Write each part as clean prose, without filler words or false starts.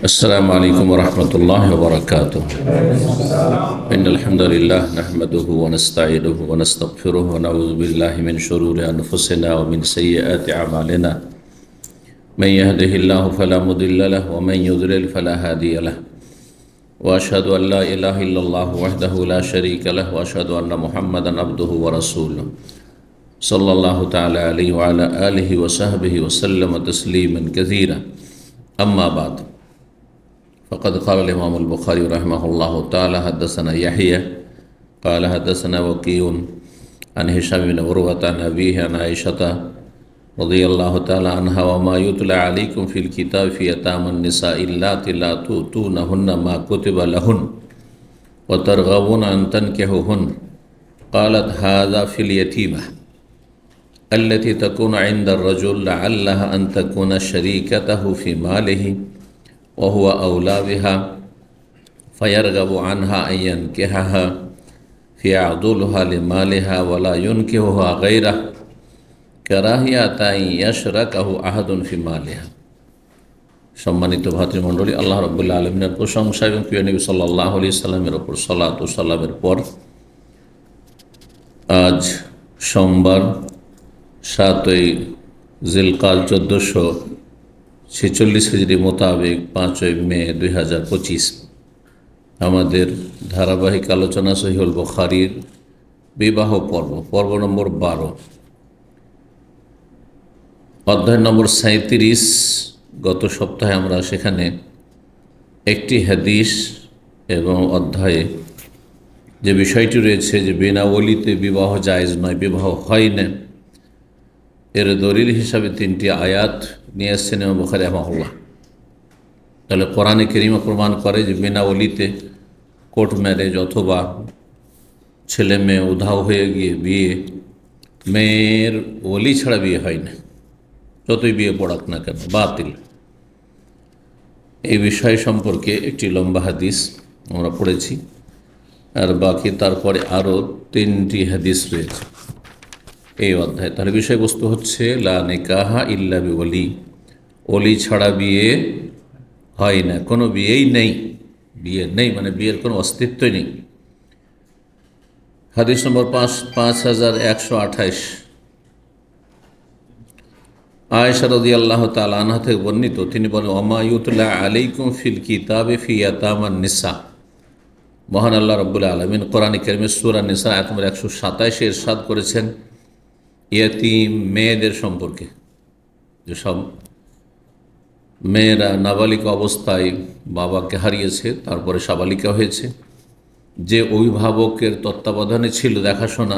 अस्सलामु अलैकुम वरहमतुल्लाहि वबरकातुह। इन्नल हम्दुलिल्लाह नहमदुहु व नस्तईनुहु व नस्तगफिरुहु व नऊज़ु बिल्लाहि मिन शुरूरि अनफुसिना व मिन सय्यिआति अमालिना। मन यहदिहिल्लाहु फला मुदिल्ल लहु व मन युद्लिल फला हादिय लहु। व अशहदु अन ला इलाहा इल्लल्लाहु वहदहु ला शरीक लहु व अशहदु अन्न मुहम्मदन अब्दुहु व रसूलुहु सल्लल्लाहु तआला अलैहि व अला आलिहि व सहबिहि व सल्लम तस्लीमन कसीरा। अम्मा बाद फ़क़द क़ाल इमामुल बुख़ारी रहमहुल्लाहु तआला हद्दसना यहया क़ाल हद्दसना वकीउन अन हिशाम बिन उरवत अन अबीहि अन आइशता रज़ियल्लाहु तआला अन्हा व मा युतला अलैकुम फ़िल किताब फ़ी यतामन निसाइ अल्लाती ला तु'तूनहुन्ना मा कुतिबा लहुन व तरग़बून अन तन्किहुहुन क़ालत हाज़ा फ़िल यतीमा अल्लती तकूनु इंदा अर्रजुल लअल्लहा अन तकूना शरीकतहु फ़ी मालिही व हुवा औला बिहा फ़यरग़बु अन्हा अन यनकिहहा फ़यअदुलुहा लिमालिहा वला युनकिहुहा ग़ैरहु कराहियत अन यशरकहु अहदुन फ़ी मालिहा। सम्मानित भातृमंडলী, আল্লাহ রাব্বুল আলামিনের প্রশংসা এবং প্রিয় নবী সাল্লাল্লাহু আলাইহি সাল্লামের উপর সালাত ও সালামের পর আজ সোমবার 7ই জিলকাদ 1446 হিজরি মোতাবেক 5ই মে 2025 আমাদের ধারাবাহিক আলোচনা সহিহুল বুখারীর বিবাহ পর্ব নম্বর 12, অধ্যায় নম্বর 37। গত সপ্তাহে আমরা সেখানে একটি হাদিস এবং অধ্যায়ে যে বিষয়টি রয়েছে যে বিনা ওলিতে বিবাহ জায়েজ নয়, বিবাহ হয় না, এর দলিল হিসাবে 3টি আয়াত নিয়ে এসেছেন ইমাম বুখারী রাহিমাহুল্লাহ। তাহলে কোরআনে কারীমে প্রমাণ করে যে বিনা ওলিতে কোর্ট ম্যারেজ অথবা ছেলে মেয়ে উধাও হয়ে গিয়ে বিয়ে, মেয়ের ওলি ছাড়া বিয়ে হয় না, যতই বিয়ে পড়াক না কেন, বাতিল। এই বিষয় সম্পর্কে একটি লম্বা হাদিস আমরা পড়েছি, আর বাকি তারপরে আরও 3টি হাদিস রয়েছে এই অধ্যায়। তাহলে বিষয়বস্তু হচ্ছে লা নিকাহা ইল্লা বিওলি, ওলি ছাড়া বিয়ে হয় না, কোনো বিয়েই নেই, বিয়ে নেই মানে বিয়ের কোনো অস্তিত্বই নেই। হাদিস নম্বর 5128 আয়েশা রাদিয়াল্লাহু তাআলা আনহা থেকে বর্ণিত, তিনি বলেন ওমা ইউতলা আলাইকুম ফিল কিতাবে ফি ইয়াতামান নিসা। মহান আল্লাহ রাব্বুল আলামিন কোরআন কারীমের সূরা নিসা আয়াত নম্বর 127 ইরশাদ করেছেন ইয়াতীম মেয়েদের সম্পর্কে, যেসব মেয়েরা নাবালিকা অবস্থায় বাবাকে হারিয়েছে, তারপরে সাবালিকা হয়েছে, যে অভিভাবকের তত্ত্বাবধানে ছিল, দেখাশোনা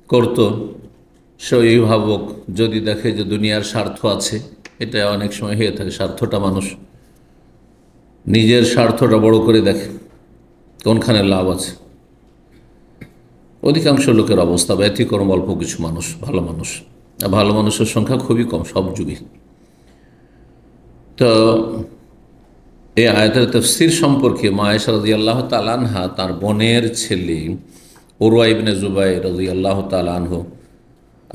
করত, সে অভিভাবক যদি দেখে যে দুনিয়ার স্বার্থ আছে, এটা অনেক সময় হয়ে থাকে, স্বার্থটা মানুষ নিজের স্বার্থটা বড় করে দেখে, কোনখানে লাভ আছে। অধিকাংশ লোকের অবস্থা ব্যতিক্রম, অল্প কিছু মানুষ ভালো মানুষ, আর ভালো মানুষের সংখ্যা খুবই কম সব যুগে। তো এই আয়াতের তাফসীর সম্পর্কে মা আয়েশা রাদিয়াল্লাহু তাআলা আনহা তার বোনের ছেলে উরওয়া ইবনে জুবাইর রাদিয়াল্লাহু তাআলা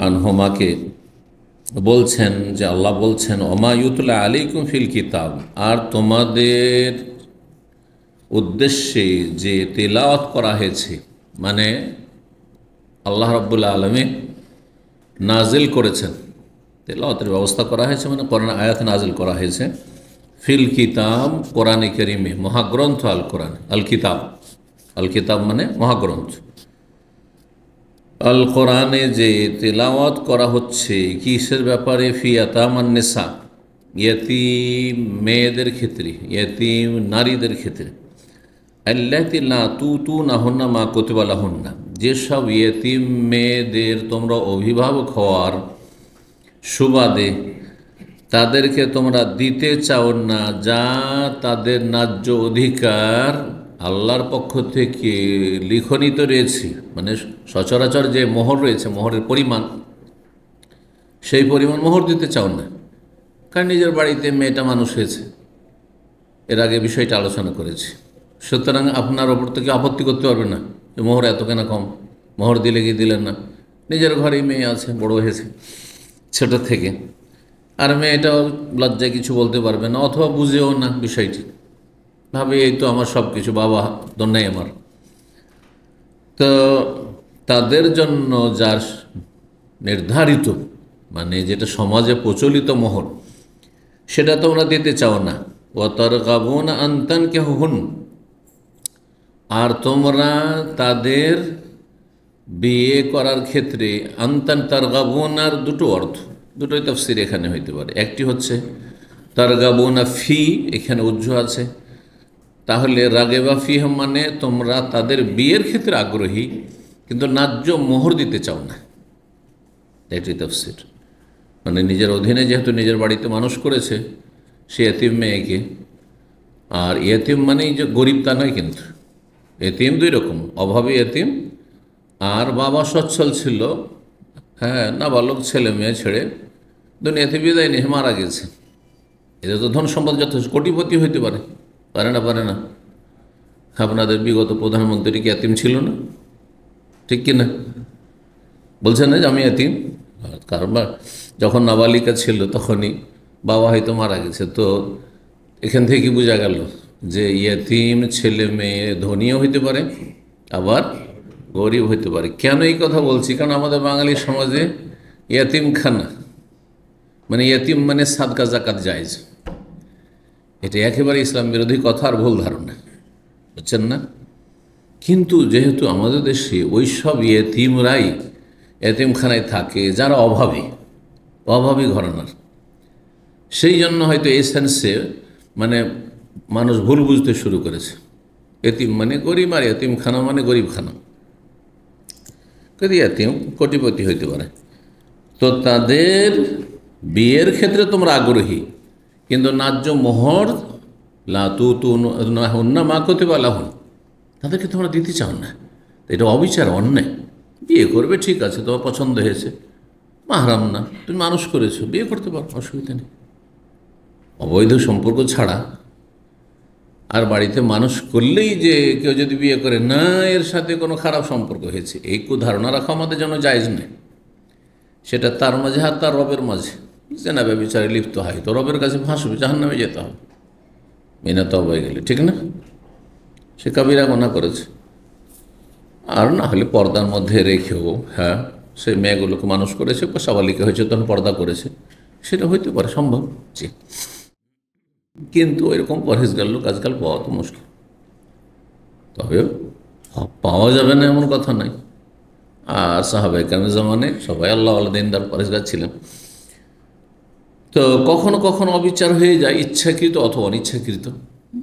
আনহুমাকে বলছেন যে আল্লাহ বলছেন ওমা ইউতলা আলাইকুম ফিল কিতাব, আর তোমাদের উদ্দেশ্যে যে তেলাওয়াত করা হয়েছে, মানে আল্লাহ রাব্বুল আলামিন নাজিল করেছেন, তেলাওয়াতের ব্যবস্থা করা হয়েছে, মানে কোরআন আয়াত নাজিল করা হয়েছে ফিল কিতাব, কোরআনে কারীমে, মহাগ্রন্থ আল কোরআন, আল কিতাব, আল কিতাব মানে মহাগ্রন্থ। আল কোরআনে যে তেলাওয়াত করা হচ্ছে কিসের ব্যাপারে? ফি ইয়াতামান নিসা, ইয়তীম মেয়েদের ক্ষেত্রে, ইয়তীম নারীদের ক্ষেত্রে। আল্লাতি লা তুতুনাহুন্না মা কুতিবা লাহুন্না, যেসব ইয়তীম মেয়েদের তোমরা অভিভাবক হওয়ার সুবাদে তাদেরকে তোমরা দিতে চাও না যা তাদের ন্যায্য অধিকার আল্লাহর পক্ষ থেকে লিখনিত রয়েছে, মানে সচরাচর যে মোহর রয়েছে, মোহরের পরিমাণ, সেই পরিমাণ মোহর দিতে চাও না, কারণ নিজের বাড়িতে মেয়েটা মানুষ হয়েছে, এর আগে বিষয়টা আলোচনা করেছি। সুতরাং আপনার ওপর থেকে আপত্তি করতে পারবে না যে মোহর এত কেনা কম, মোহর দিলে কি দিলেন না, নিজের ঘরেই মেয়ে আছে, বড় হয়েছে ছোট থেকে, আর মেয়েটাও লজ্জায় কিছু বলতে পারবে না, অথবা বুঝেও না বিষয়টি, ভাবে এই তো আমার সব কিছু, বাবা দন্যাই আমার। তো তাদের জন্য যার নির্ধারিত, মানে যেটা সমাজে প্রচলিত মোহর, সেটা তোমরা দিতে চাও না। ও তারগাবুনা আন তানকিহুন, আর তোমরা তাদের বিয়ে করার ক্ষেত্রে আনতান তারগাবুনার দুটো অর্থ, দুটোই তাফসীর এখানে হইতে পারে। একটি হচ্ছে তারগাবুনা ফি, এখানে উজ্জ্ব আছে, তাহলে রাগেবা ফি মানে তোমরা তাদের বিয়ের ক্ষেত্রে আগ্রহী কিন্তু ন্যায্য মোহর দিতে চাও না, এটি তাফসীর। মানে নিজের অধীনে যেহেতু নিজের বাড়িতে মানুষ করেছে সে এতিম মেয়েকে, আর এতিম মানেই যে গরিব তা নয়, কিন্তু এতিম দুই রকম, অভাবী এতিম আর বাবা সচ্ছল ছিল, হ্যাঁ, নাবালক ছেলে মেয়ে ছেড়ে দুনিয়াতে বিদায় নিয়ে মারা গেছে। এদের তো ধন সম্পদ যথেষ্ট, কোটিপতি হইতে পারে, পারে না? পারে না? আপনাদের বিগত প্রধানমন্ত্রী কি এতিম ছিল না? ঠিক কিনা? বলছেন না যে আমি এতিম? কারণ যখন নাবালিকা ছিল তখনই বাবা হয়তো মারা গেছে। তো এখান থেকে বোঝা গেল যে ইয়েতিম ছেলে মেয়ে ধনীও হইতে পারে আবার গরিব হইতে পারে। কেন এই কথা বলছি? কারণ আমাদের বাঙালি সমাজে ইয়েতিমখানা, মানে ইয়েতিম মানে সাদকা জাকাত জায়েজ, এটা একেবারে ইসলাম বিরোধী কথা আর ভুল ধারণা, বুঝছেন না? কিন্তু যেহেতু আমাদের দেশে ওই সব ইয়েতিমরাই এতিমখানায় থাকে যারা অভাবী ঘরানার, সেই জন্য হয়তো এই সেন্সে মানে মানুষ ভুল বুঝতে শুরু করেছে। এতিম মানে গরিব আর এতিমখানা মানে গরিবখানা। যদি এতিম কোটিপতি হইতে পারে, তো তাদের বিয়ের ক্ষেত্রে তোমরা আগ্রহী কিন্তু ন্যায্য মোহর না মা করতে পারলাম, তাদেরকে তোমরা দিতে চাও না। এটা অবিচার, অন্যায়। বিয়ে করবে ঠিক আছে, তোমার পছন্দ হয়েছে, মাহরাম না, তুমি মানুষ করেছো, বিয়ে করতে পারো, অসুবিধা নেই। অবৈধ সম্পর্ক ছাড়া আর বাড়িতে মানুষ করলেই যে কেউ যদি বিয়ে করে না এর সাথে কোনো খারাপ সম্পর্ক হয়েছে, এই ধারণা রাখা আমাদের জন্য জায়েজ নেই। সেটা তার মাঝে আর তার রবের মাঝে জেনা ব্যভিচারে লিপ্ত হয় তো রবের কাছে ফাঁসবে, জাহান্নামে যেতে হবে বিনা তওবা গেলে, ঠিক না? সে কাবিরা গুনাহ করেছে। আর না হলে পর্দার মধ্যে রেখেও, হ্যাঁ, সে মেয়েগুলোকে মানুষ করেছে, সাবালিকা হয়েছে, তখন পর্দা করেছে, সেটা হইতে পারে, সম্ভব। জি, কিন্তু এরকম পরহেজগার লোক আজকাল পাওয়া তো মুশকিল। তবে পাওয়া যাবে না এমন কথা নাই। আর সাহাবায়ে কেরামের জামানে সবাই আল্লাহ আল্লাহ দিনদার পরহেজগার ছিলেন। তো কখনো কখনো অবিচার হয়ে যায়, ইচ্ছাকৃত অথবা অনিচ্ছাকৃত,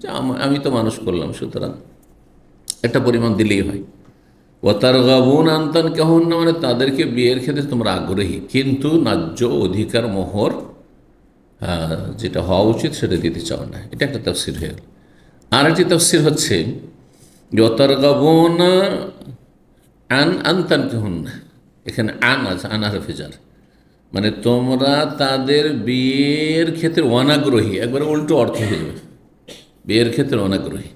যে আমি তো মানুষ করলাম, সুতরাং একটা পরিমাণ দিলেই হয়। ও তারগাবুন আন তানকিহুন্না মানে তাদেরকে বিয়ের ক্ষেত্রে তোমরা আগ্রহী কিন্তু ন্যায্য অধিকার মোহর যেটা হওয়া উচিত সেটা দিতে চাও না। এটা একটা তাফসীর হয়ে গেল। আর একটি তাফসীর হচ্ছে যে ও তারগাবুনা আন তানকিহুন্না, এখানে আন আছে, আন হরফে জার, মানে তোমরা তাদের বিয়ের ক্ষেত্রে অনাগ্রহী, একবারে উল্টো অর্থ হয়ে যাবে, বিয়ের ক্ষেত্রে অনাগ্রহী।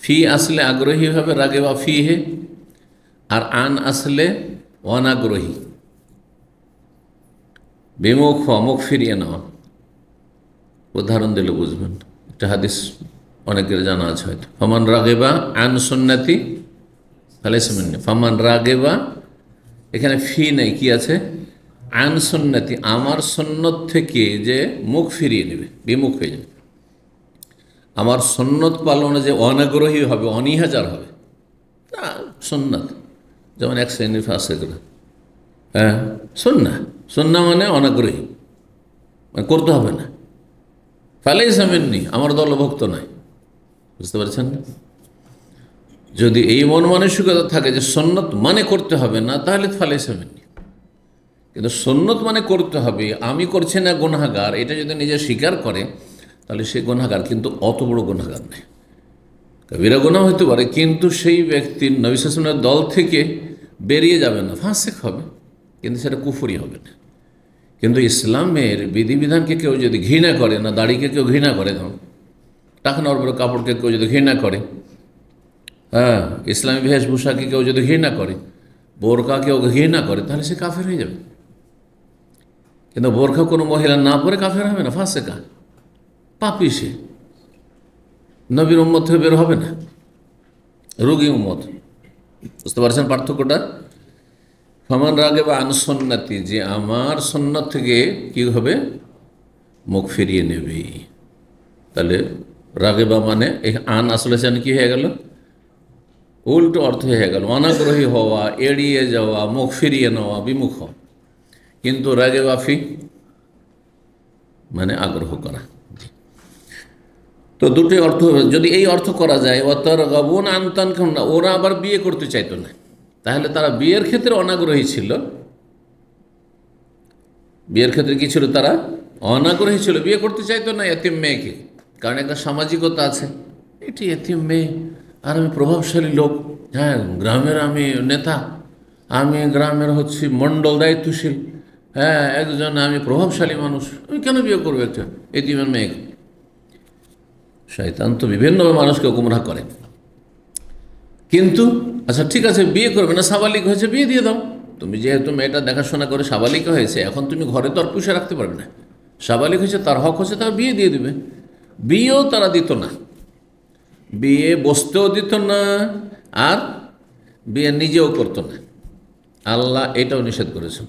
ফি আসলে আগ্রহী হবে, রাগে বা ফি হে, আর আন আসলে অনাগ্রহী, বিমুখ হওয়া, মুখ ফিরিয়ে নেওয়া। উদাহরণ দিলে বুঝবেন, একটা হাদিস অনেকের জানা আছে হয়তো, ফামান রাগেবা আন সুন্নতি ফালাইসা মিন্নি। ফামান রাগেবা, এখানে ফি নেই, কি আছে? আন সুন্নতি, আমার সুন্নত থেকে যে মুখ ফিরিয়ে নেবে, বিমুখ হয়ে যাবে, আমার সুন্নত পালনে যে অনাগ্রহী হবে, অনীহাজার হবে, তা সুন্নত। যেমন এক শ্রেণীর ফাসিকরা, হ্যাঁ, সুন্নাহ মানে অনাগ্রহী, মানে করতে হবে না। ফালাইসা মিন্নি, আমার দলভুক্ত নয়। বুঝতে পারছেন না? যদি এই মন মানসিকতা থাকে যে সুন্নত মানে করতে হবে না, তাহলে ফালাইসা মিন্নি। কিন্তু সুন্নত মানে করতে হবে, আমি করছি না গুনাহগার, এটা যদি নিজে স্বীকার করে তাহলে সে গুনাহগার, কিন্তু অত বড় গুনাহগার নেই। কবিরা গুনাহ হতে পারে, কিন্তু সেই ব্যক্তির নবী সাল্লাল্লাহু আলাইহি ওয়াসাল্লামের দল থেকে বেরিয়ে যাবে না, ফাসিক হবে, কিন্তু সেটা কুফরি হবে না। কিন্তু ইসলামের বিধিবিধানকে কেউ যদি ঘৃণা করে, না দাড়িকে কেউ ঘৃণা করে, ধরুন টাকনোর উপরে কাপড়কে কেউ যদি ঘৃণা করে, হ্যাঁ, ইসলামী বেশভূষাকে কেউ যদি ঘৃণা করে, বোরকা কেউ ঘৃণা করে, তাহলে সে কাফের হয়ে যাবে। কিন্তু বোরখা কোনো মহিলা না পরে কাফের হবে না, ফাসেকা, পাপী, সে নবীর উম্মত থেকে বের হবে না, রোগী উম্মত। বুঝতে পারছেন পার্থক্যটা? ফামান রাগে বা আন সুন্নতি, যে আমার সুন্নত থেকে কি হবে, মুখ ফিরিয়ে নেবে। তাহলে রাগে বা মানে এই আন আসলে সেন কি হয়ে গেল, উল্টো অর্থ হয়ে গেল, অনাগ্রহী হওয়া, এড়িয়ে যাওয়া, মুখ ফিরিয়ে নেওয়া, বিমুখ হওয়া। কিন্তু রাগে বাফি মানে আগ্রহ করা। তো দুটোই অর্থ হবে। যদি এই অর্থ করা যায়, অতর গাবুন আনতান, ওরা আবার বিয়ে করতে চাইতো না, তাহলে তারা বিয়ের ক্ষেত্রে অনাগ্রহী ছিল। বিয়ের ক্ষেত্রে কি ছিল, তারা অনাগ্রহী ছিল, বিয়ে করতে চাইতো না এতিম মেয়েকে। কারণ একটা সামাজিকতা আছে, এটি এতিম মেয়ে, আর আমি প্রভাবশালী লোক, হ্যাঁ গ্রামের আমি নেতা, আমি গ্রামের হচ্ছি মণ্ডল দায়িত্বশীল, হ্যাঁ একজন আমি প্রভাবশালী মানুষ, আমি কেন বিয়ে করবো একটা এতিমের মেয়েকে? শয়তান তো বিভিন্নভাবে মানুষকে গুমরাহ করে। কিন্তু আচ্ছা ঠিক আছে, বিয়ে করবে না, সাবালিক হয়েছে, বিয়ে দিয়ে দাও। তুমি যেহেতু মেয়েটা দেখাশোনা করে সাবালিক হয়েছে, এখন তুমি ঘরে তো আর পুষে রাখতে পারবে না, সাবালিক হয়েছে, তার হক হচ্ছে, তার বিয়ে দিয়ে দিবে। বিয়েও তারা দিত না, বিয়ে বসতেও দিত না, আর বিয়ে নিজেও করতো না। আল্লাহ এটাও নিষেধ করেছেন,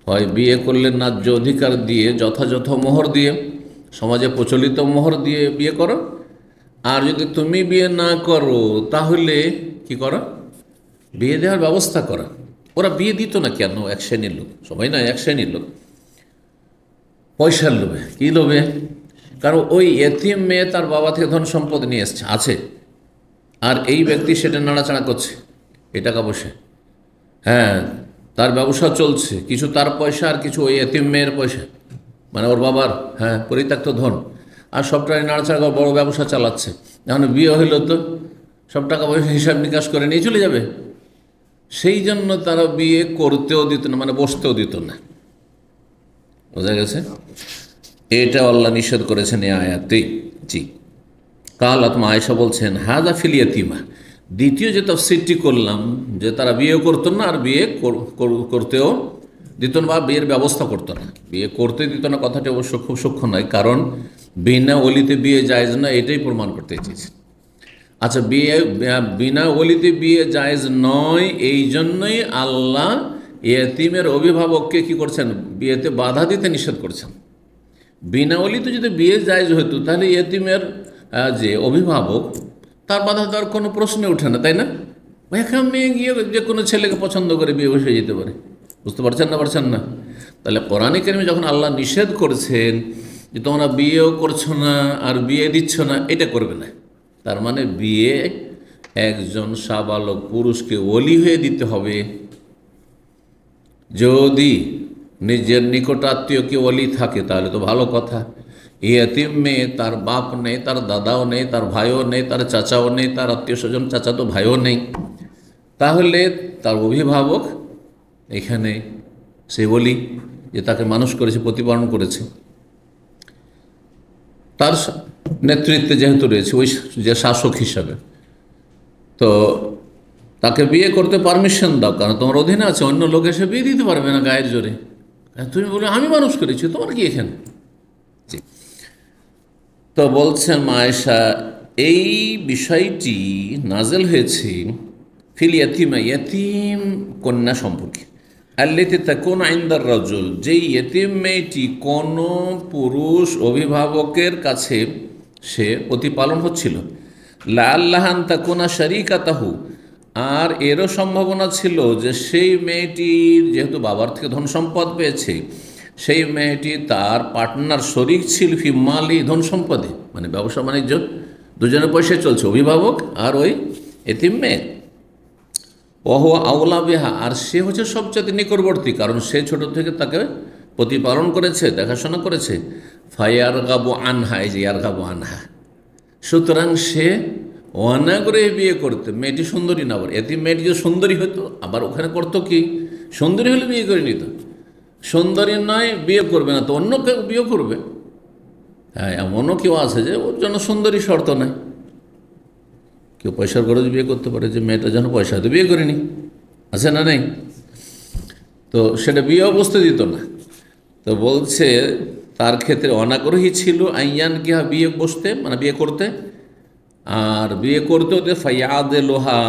হয় বিয়ে করলে ন্যায্য অধিকার দিয়ে, যথাযথ মোহর দিয়ে, সমাজে প্রচলিত মোহর দিয়ে বিয়ে করো, আর যদি তুমি বিয়ে না করো তাহলে কি করো, বিয়ে দেওয়ার ব্যবস্থা করা। ওরা বিয়ে দিত না কেন? এক শ্রেণীর লোক, সবাই না, এক শ্রেণীর লোক পয়সার লোভে। কী লোভে? কারণ ওই এতিম মেয়ে তার বাবা থেকে ধন সম্পদ নিয়ে এসছে, আছে, আর এই ব্যক্তি সেটা নাড়াচাড়া করছে, এই টাকা পয়সা, হ্যাঁ তার ব্যবসা চলছে, কিছু তার পয়সা আর কিছু ওই এতিম মেয়ের পয়সা, মানে ওর বাবার, হ্যাঁ পরিত্যক্ত ধন, আর সবটাই নাড়াচাড়া করে বড় ব্যবসা চালাচ্ছে। এখন বিয়ে হইল তো সব টাকা পয়সা হিসাব নিকাশ করে নিয়ে চলে যাবে। সেই জন্য তারা বিয়ে করতেও দিত না, মানে বসতেও দিত না। বোঝা গেছে? এটা আল্লাহ নিষেধ করেছেন এই আয়াতে। জি, কালাত মা আয়েশা বলছেন, হাদা ফিল ইয়াতিমা। দ্বিতীয় যে তাফসীরটি করলাম, যে তারা বিয়ে করতো না আর বিয়ে করতেও দিত না, বা বিয়ের ব্যবস্থা করতো না, বিয়ে করতে দিত না, কথাটি অবশ্য খুব সূক্ষ্ম নয়, কারণ বিনা ওলিতে বিয়ে জায়েজ না, এটাই প্রমাণ করতে চেয়েছে। আচ্ছা, বিনা ওলিতে বিয়ে জায়েজ নয়, এই জন্যই আল্লাহ ইয়েতিমের অভিভাবককে কি করছেন, বিয়েতে বাধা দিতে নিষেধ করছেন। বিনা ওলিতে যদি বিয়ে জায়েজ হতো, তাহলে ইয়েতিমের যে অভিভাবক, তার বাধা দেওয়ার কোনো প্রশ্নে ওঠে না, তাই না? একা মেয়ে গিয়ে যে কোনো ছেলেকে পছন্দ করে বিয়ে বসে যেতে পারে। বুঝতে পারছেন না? তাহলে কোরআনে কারিমে যখন আল্লাহ নিষেধ করছেন যে তোমরা বিয়েও করছো না আর বিয়ে দিচ্ছ না, এটা করবে না, তার মানে বিয়ে একজন সাবালক পুরুষকে ওলি হয়ে দিতে হবে। যদি নিজের নিকট আত্মীয়কে ওলি থাকে তাহলে তো ভালো কথা। ইয়েতিম মেয়ে, তার বাপ নেই, তার দাদাও নেই, তার ভাইও নেই, তার চাচাও নেই, তার আত্মীয় স্বজন চাচা তো ভাইও নেই, তাহলে তার অভিভাবক এখানে সে বলি যে তাকে মানুষ করেছে, প্রতিপালন করেছে, তার নেতৃত্বে যেহেতু রয়েছে, ওই যে শাসক হিসাবে, তো তাকে বিয়ে করতে পারমিশন দাও, কারণ তোমার অধীনে আছে, অন্য লোক এসে বিয়ে দিতে পারবে না গায়ের জোরে। তুমি বলে আমি মানুষ করেছি, তোমার কি এখানে? জি, তো বলছেন মা আয়েশা, এই বিষয়টি নাজেল হয়েছে ফিল ইয়াতিমা, ইয়াতিম কন্যা সম্পর্কে, আল্লাতি তাকুন ইনদার রাজুল, যেই ইয়েতিম মেয়েটি কোনো পুরুষ অভিভাবকের কাছে সে প্রতিপালন হচ্ছিল, লাআল্লাহান তাকুনা শারিকাতাহু, আর এরও সম্ভাবনা ছিল যে সেই মেয়েটির যেহেতু বাবার থেকে ধন সম্পদ পেয়েছে, সেই মেয়েটি তার পার্টনার শরিক ছিল ফি মালি, ধন সম্পদে, মানে ব্যবসা বাণিজ্য, দুজনের পয়সায় চলছে, অভিভাবক আর ওই এতিম মেয়ে। ওহো আউলা বিহা, আর সে হচ্ছে সবচেয়ে নিকটবর্তী, কারণ সে ছোট থেকে তাকে প্রতিপালন করেছে, দেখাশোনা করেছে। ফায়ার গাবু আনহা, এই যে ইয়ার গাবু আনহা, সুতরাং সে অনাগ্রহে বিয়ে করতে, মেয়েটি সুন্দরী না, আবার এতিম মেয়েটি যে সুন্দরী হতো, আবার ওখানে করতো কি, সুন্দরী হলে বিয়ে করে নিত, সুন্দরী নয় বিয়ে করবে না, তো অন্য কেউ বিয়ে করবে। হ্যাঁ, এমনও কেউ আছে যে ওর জন্য সুন্দরী শর্ত নাই, কেউ পয়সার গরজে বিয়ে করতে পারে, যে মেয়েটা যেন পয়সা হয়তো বিয়ে করেনি, আছে না নেই? তো সেটা বিয়েও বসতে দিত না। তো বলছে তার ক্ষেত্রে অনাগ্রহী ছিল আইয়ান কিহা বিয়ে বসতে, মানে বিয়ে করতে, আর বিয়ে করতেও তো ফাইয়াদে লোহা,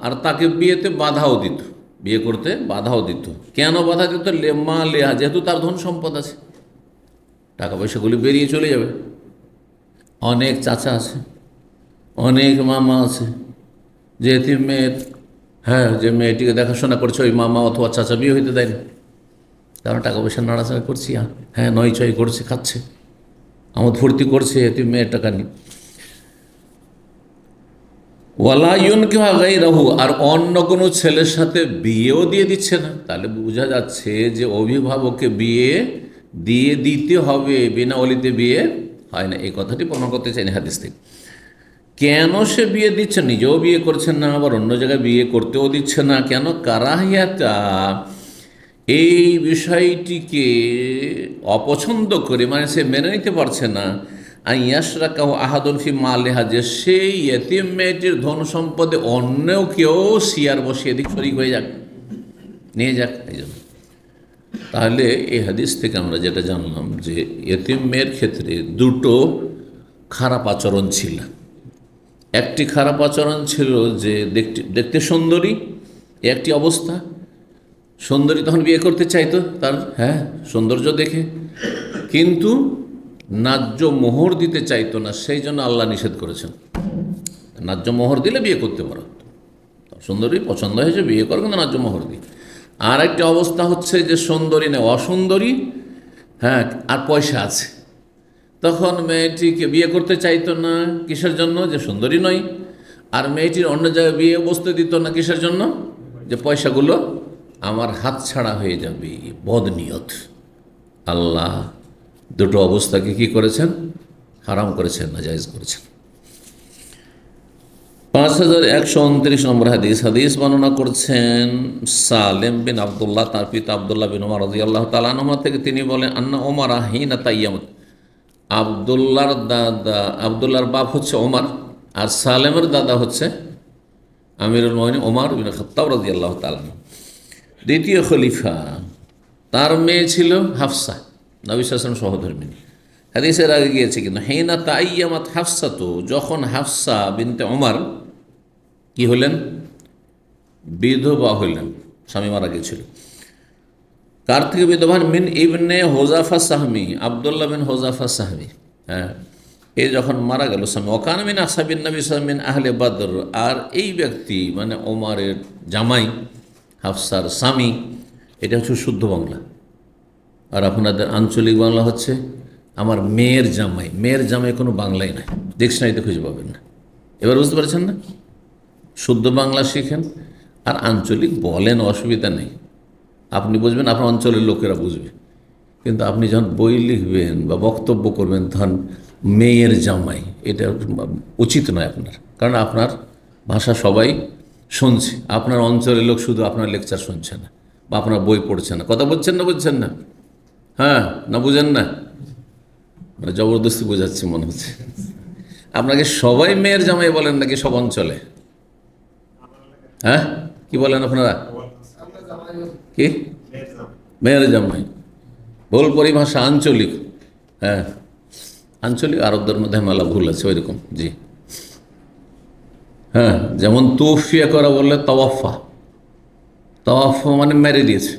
আর তাকে বিয়েতে বাধাও দিত, বিয়ে করতে বাধাও দিত। কেন বাধা দিত? লেমা লেহা, যেহেতু তার ধন সম্পদ আছে, টাকা পয়সাগুলি বেরিয়ে চলে যাবে, অনেক চাচা আছে, অনেক মামা আছে, যে এতিম মেয়ের, হ্যাঁ, যে মেয়েটিকে দেখাশোনা করছে ওই মামা অথবা চাচা বিয়ে হইতে দেয়নি, কারণ টাকা পয়সা নাড়াচাড়া করছি, হ্যাঁ, নয় ছয় করছে, খাচ্ছে, আমোদ ফুর্তি করছে এতিম মেয়ের টাকা নিয়ে। ওয়ালায়ুন কেউ আগাই রাহু, আর অন্য কোনো ছেলের সাথে বিয়েও দিয়ে দিচ্ছে না। তাহলে বোঝা যাচ্ছে যে অভিভাবককে বিয়ে দিয়ে দিতে হবে, বিনা অলিতে বিয়ে হয় না। এই কথাটি প্রমাণ করতে চাইনি হাদিস থেকে। কেন সে বিয়ে দিচ্ছে? নিজেও বিয়ে করছেন না, আবার অন্য জায়গায় বিয়ে করতেও দিচ্ছে না। কেন? কারাহিয়াতা, এই বিষয়টিকে অপছন্দ করে, মানে সে মেনে নিতে পারছে না, আইয়াশরাকাহু আহাদুন ফি মালিহা, যে সেই ইয়েতিম মেয়েটির ধন সম্পদে অন্য কেউ শিয়ার বসিয়ে দিক, শরীক হয়ে যাক, নিয়ে যাক। এই জন্য তাহলে এই হাদিস থেকে আমরা যেটা জানলাম যে ইয়েতিম মেয়ের ক্ষেত্রে দুটো খারাপ আচরণ ছিল। একটি খারাপ আচরণ ছিল যে দেখতে সুন্দরী, একটি অবস্থা, সুন্দরী তখন বিয়ে করতে চাইতো তার, হ্যাঁ, সৌন্দর্য দেখে, কিন্তু ন্যায্য মোহর দিতে চাইতো না, সেই জন্য আল্লাহ নিষেধ করেছেন। ন্যায্য মোহর দিলে বিয়ে করতে পারো, সুন্দরী পছন্দ হয়েছে বিয়ে করো, কিন্তু ন্যায্য মোহর দিই। আর একটি অবস্থা হচ্ছে যে সুন্দরী নেই, অসুন্দরী, হ্যাঁ, আর পয়সা আছে, তখন মেয়েটিকে বিয়ে করতে চাইতো না। কিসের জন্য? যে সুন্দরী নয়। আর মেয়েটির অন্য জায়গায় বিয়ে বসতে দিত না, কিসের জন্য? যে পয়সাগুলো আমার হাত ছাড়া হয়ে যাবে, বদনিয়ত। আল্লাহ দুটো অবস্থাকে কি করেছেন? হারাম করেছেন, নাজায়েজ করেছেন। 5129 নম্বর হাদিস। হাদিস বর্ণনা করছেন সালেম বিন আবদুল্লাহ, তার পিতা আবদুল্লাহ বিন ওমর রাদিয়াল্লাহু তাআলা আনহু থেকে, তিনি বলেন আন্না ওমর হিনা তাইয়ামত, আবদুল্লাহর দাদা, আবদুল্লাহর বাপ হচ্ছে ওমর, আর সালেমের দাদা হচ্ছে আমিরুল মুমিনিন ওমর বিন খাত্তাব রাদিয়াল্লাহু তাআলা। দ্বিতীয় খলিফা, তার মেয়ে ছিল হাফসা, নবী সাল্লাল্লাহু আলাইহি ওয়াসাল্লাম সহধর্মিণী। হাদিসের আগে গিয়েছে কিন্তু, হিনা তাইয়ামাত হাফসা, তো যখন হাফসা বিনতে ওমর কি হলেন? বিধবা হইলেন, স্বামী মারা গিয়েছিল। কার থেকে বিধবা? মিন ইবনে হোজাফা সাহমি, আবদুল্লাহ বিন হোজাফা সাহমি, হ্যাঁ, এ যখন মারা গেল স্বামী। ওকান মিন আসহাবিন নবী সাল্লাল্লাহু আলাইহি ওয়াসাল্লাম মিন আহলে বদর, আর এই ব্যক্তি মানে ওমরের জামাই, হাফসার স্বামী, এটা হচ্ছে শুদ্ধ বাংলা। আর আপনাদের আঞ্চলিক বাংলা হচ্ছে আমার মেয়ের জামাই। মেয়ের জামাই কোনো বাংলাই নাই, ডিকশনারিতে খুঁজে পাবেন না। এবার বুঝতে পারছেন না? শুদ্ধ বাংলা শিখেন, আর আঞ্চলিক বলেন, অসুবিধা নেই, আপনি বুঝবেন, আপনার অঞ্চলের লোকেরা বুঝবে। কিন্তু আপনি যখন বই লিখবেন বা বক্তব্য করবেন, তখন মেয়ের জামাই, এটা উচিত নয় আপনার, কারণ আপনার ভাষা সবাই শুনছে, আপনার অঞ্চলের লোক শুধু আপনার লেকচার শুনছে না বা আপনার বই পড়ছে না। কথা বলছেন না? বুঝছেন না? হ্যাঁ, না বুঝেন না? মানে জবরদস্তি বোঝাচ্ছি মনে হচ্ছে। আপনাকে সবাই মেয়ের জামাই বলেন নাকি সব অঞ্চলে? হ্যাঁ, কি বলেন আপনারা? কি মেয়ের জামাই? ভুল পরিভাষা, আঞ্চলিক। হ্যাঁ, আঞ্চলিক আরবদের মধ্যে মেলা ভুল আছে ওইরকম। জি হ্যাঁ, যেমন তুফিয়া করা বললে তাওয়াফা, তাওয়াফা মানে মেরে দিয়েছে,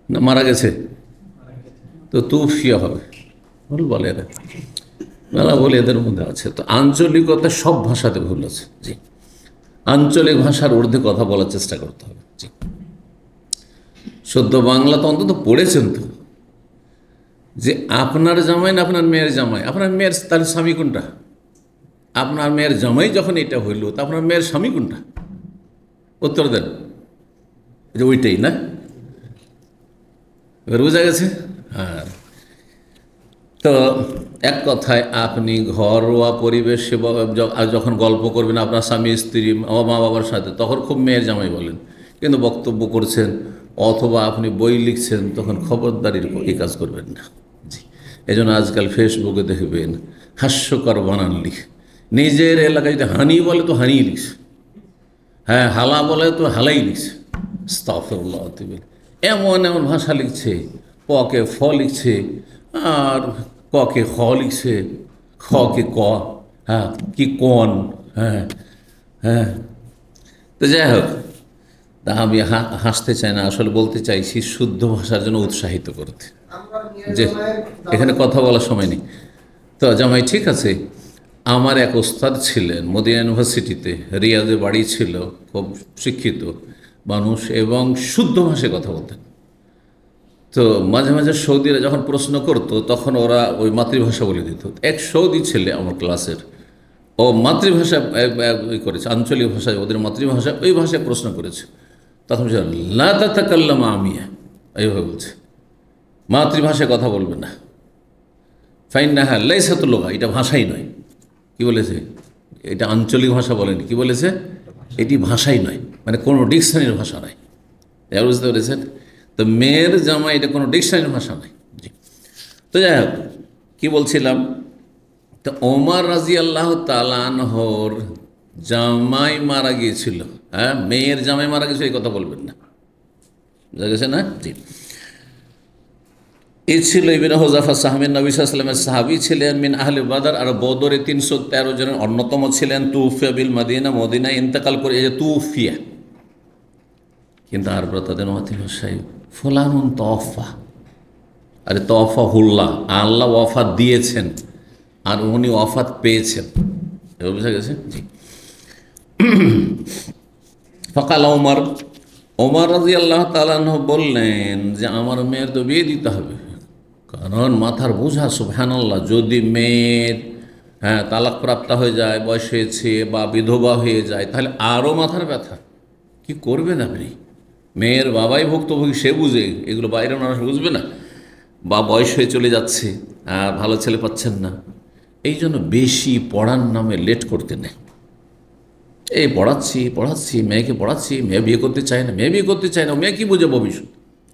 না মারা গেছে, তো তুফিয়া হবে, ভুল বলে এরা, মেলা ভুল এদের মধ্যে আছে। তো আঞ্চলিকতা সব ভাষাতে ভুল আছে। জি, আঞ্চলিক ভাষার ঊর্ধ্বে কথা বলার চেষ্টা করতে হবে। জি, শুদ্ধ বাংলা তো অন্তত পড়েছেন তো, যে আপনার জামাই না আপনার মেয়ের জামাই? আপনার মেয়ের তাহলে স্বামী কোনটা? আপনার মেয়ের জামাই যখন এটা হইল, তা আপনার মেয়ের স্বামী কোনটা? উত্তর দেন। যে ওইটাই না? এবার বোঝা গেছে? হ্যাঁ। তো এক কথায় আপনি ঘরোয়া পরিবেশে যখন গল্প করবেন আপনার স্বামী স্ত্রী মা বাবার সাথে, তখন খুব মেয়ের জামাই বলেন, কিন্তু বক্তব্য করছেন অথবা আপনি বই লিখছেন, তখন খবরদারির এই কাজ করবেন না। জি, এই জন্য আজকাল ফেসবুকে দেখবেন হাস্যকর বানান লিখ, নিজের এলাকায় যদি হানি বলে তো হানি লিখছে, হ্যাঁ, হালা বলে তো হালাই লিখছে, আস্তাগফিরুল্লাহ, এমন এমন ভাষা লিখছে, পকে ফ লিখছে, আর ককে খ লিখছে, খকে ক, হ্যাঁ কি কন, হ্যাঁ হ্যাঁ। তো যাই হোক, তা আমি হাসতে চাই না, আসলে বলতে চাইছি শুদ্ধ ভাষার জন্য উৎসাহিত করতে, যে এখানে কথা বলার সময় নেই। তো জামাই ঠিক আছে। আমার এক ওস্তাদ ছিলেন মদিনা ইউনিভার্সিটিতে, রিয়াদে বাড়ি ছিল, খুব শিক্ষিত মানুষ এবং শুদ্ধ ভাষায় কথা বলতেন। তো মাঝে মাঝে সৌদিরা যখন প্রশ্ন করতো তখন ওরা ওই মাতৃভাষা বলে দিত। এক সৌদি ছেলে আমার ক্লাসের, ও মাতৃভাষা করেছে, আঞ্চলিক ভাষায়, ওদের মাতৃভাষা, ওই ভাষায় প্রশ্ন করেছে। তখন সে লা তাতাকাল্লামা আমিয়া, এইভাবে বলছে, মাতৃভাষায় কথা বলবে না। ফাইন্নাহা লাইসাতুল লুগা, এটা ভাষাই নয়। কি বলেছে? এটা আঞ্চলিক ভাষা বলেনি, কি বলেছে? এটি ভাষাই নয়, মানে কোনো ডিকশনারির ভাষা নয়। এবার বুঝতে পেরেছেন? তো মেয়ের জামা এটা কোনো ডিকশনারির ভাষা নয়। জি, তো যাই হোক, কী বলছিলাম? তো ওমর রাদিয়াল্লাহু তাআলা আনহুর জামাই মারা গিয়েছিল, হ্যাঁ, মেয়ের জামাই মারা গেছিল, এই কথা বলবেন না, বুঝা গেছে না? জি, এই ছিল ইবনে হুযাফা সাহাবী, নবী সাল্লাল্লাহু আলাইহি ওয়াসাল্লামের সাহাবী ছিলেন, মিন আহলে বদর, আর বদরে 313 জনের অন্যতম ছিলেন। তুফিয়া বিল মদিনা, মদিনায় ইন্তেকাল করে, এই যে তুফিয়া, কিন্তু আর তাদের মাতৃভাষায় ফুলানুন তওফা, আরে তওফা হুল্লাহ, আল্লাহ ওয়াফাত দিয়েছেন আর উনি ওয়াফাত পেয়েছেন, এবার বুঝা গেছে? জি। ফাকাল ওমর, ওমর রাদিয়াল্লাহু তাআলা আনহু বললেন যে আমার মেয়ের তো বিয়ে দিতে হবে, কারণ মাথার বোঝা, সুবহানাল্লাহ, যদি মেয়ের তালাক প্রাপ্ত হয়ে যায়, বয়স হয়েছে, বা বিধবা হয়ে যায়, তাহলে আরও মাথার ব্যথা। কি করবেন আপনি? মেয়ের বাবাই ভুক্তভোগী, সে বুঝে, এগুলো বাইরের মানুষ বুঝবে না। বা বয়স হয়ে চলে যাচ্ছে, ভালো ছেলে পাচ্ছেন না, এই জন্য বেশি পড়ার নামে লেট করতে নেই। এই পড়াচ্ছি মেয়েকে পড়াচ্ছি, মেয়ে বিয়ে করতে চায় না, মেয়ে বিয়ে করতে চায় না, মেয়ে কি বুঝে ভবিষ্যৎ?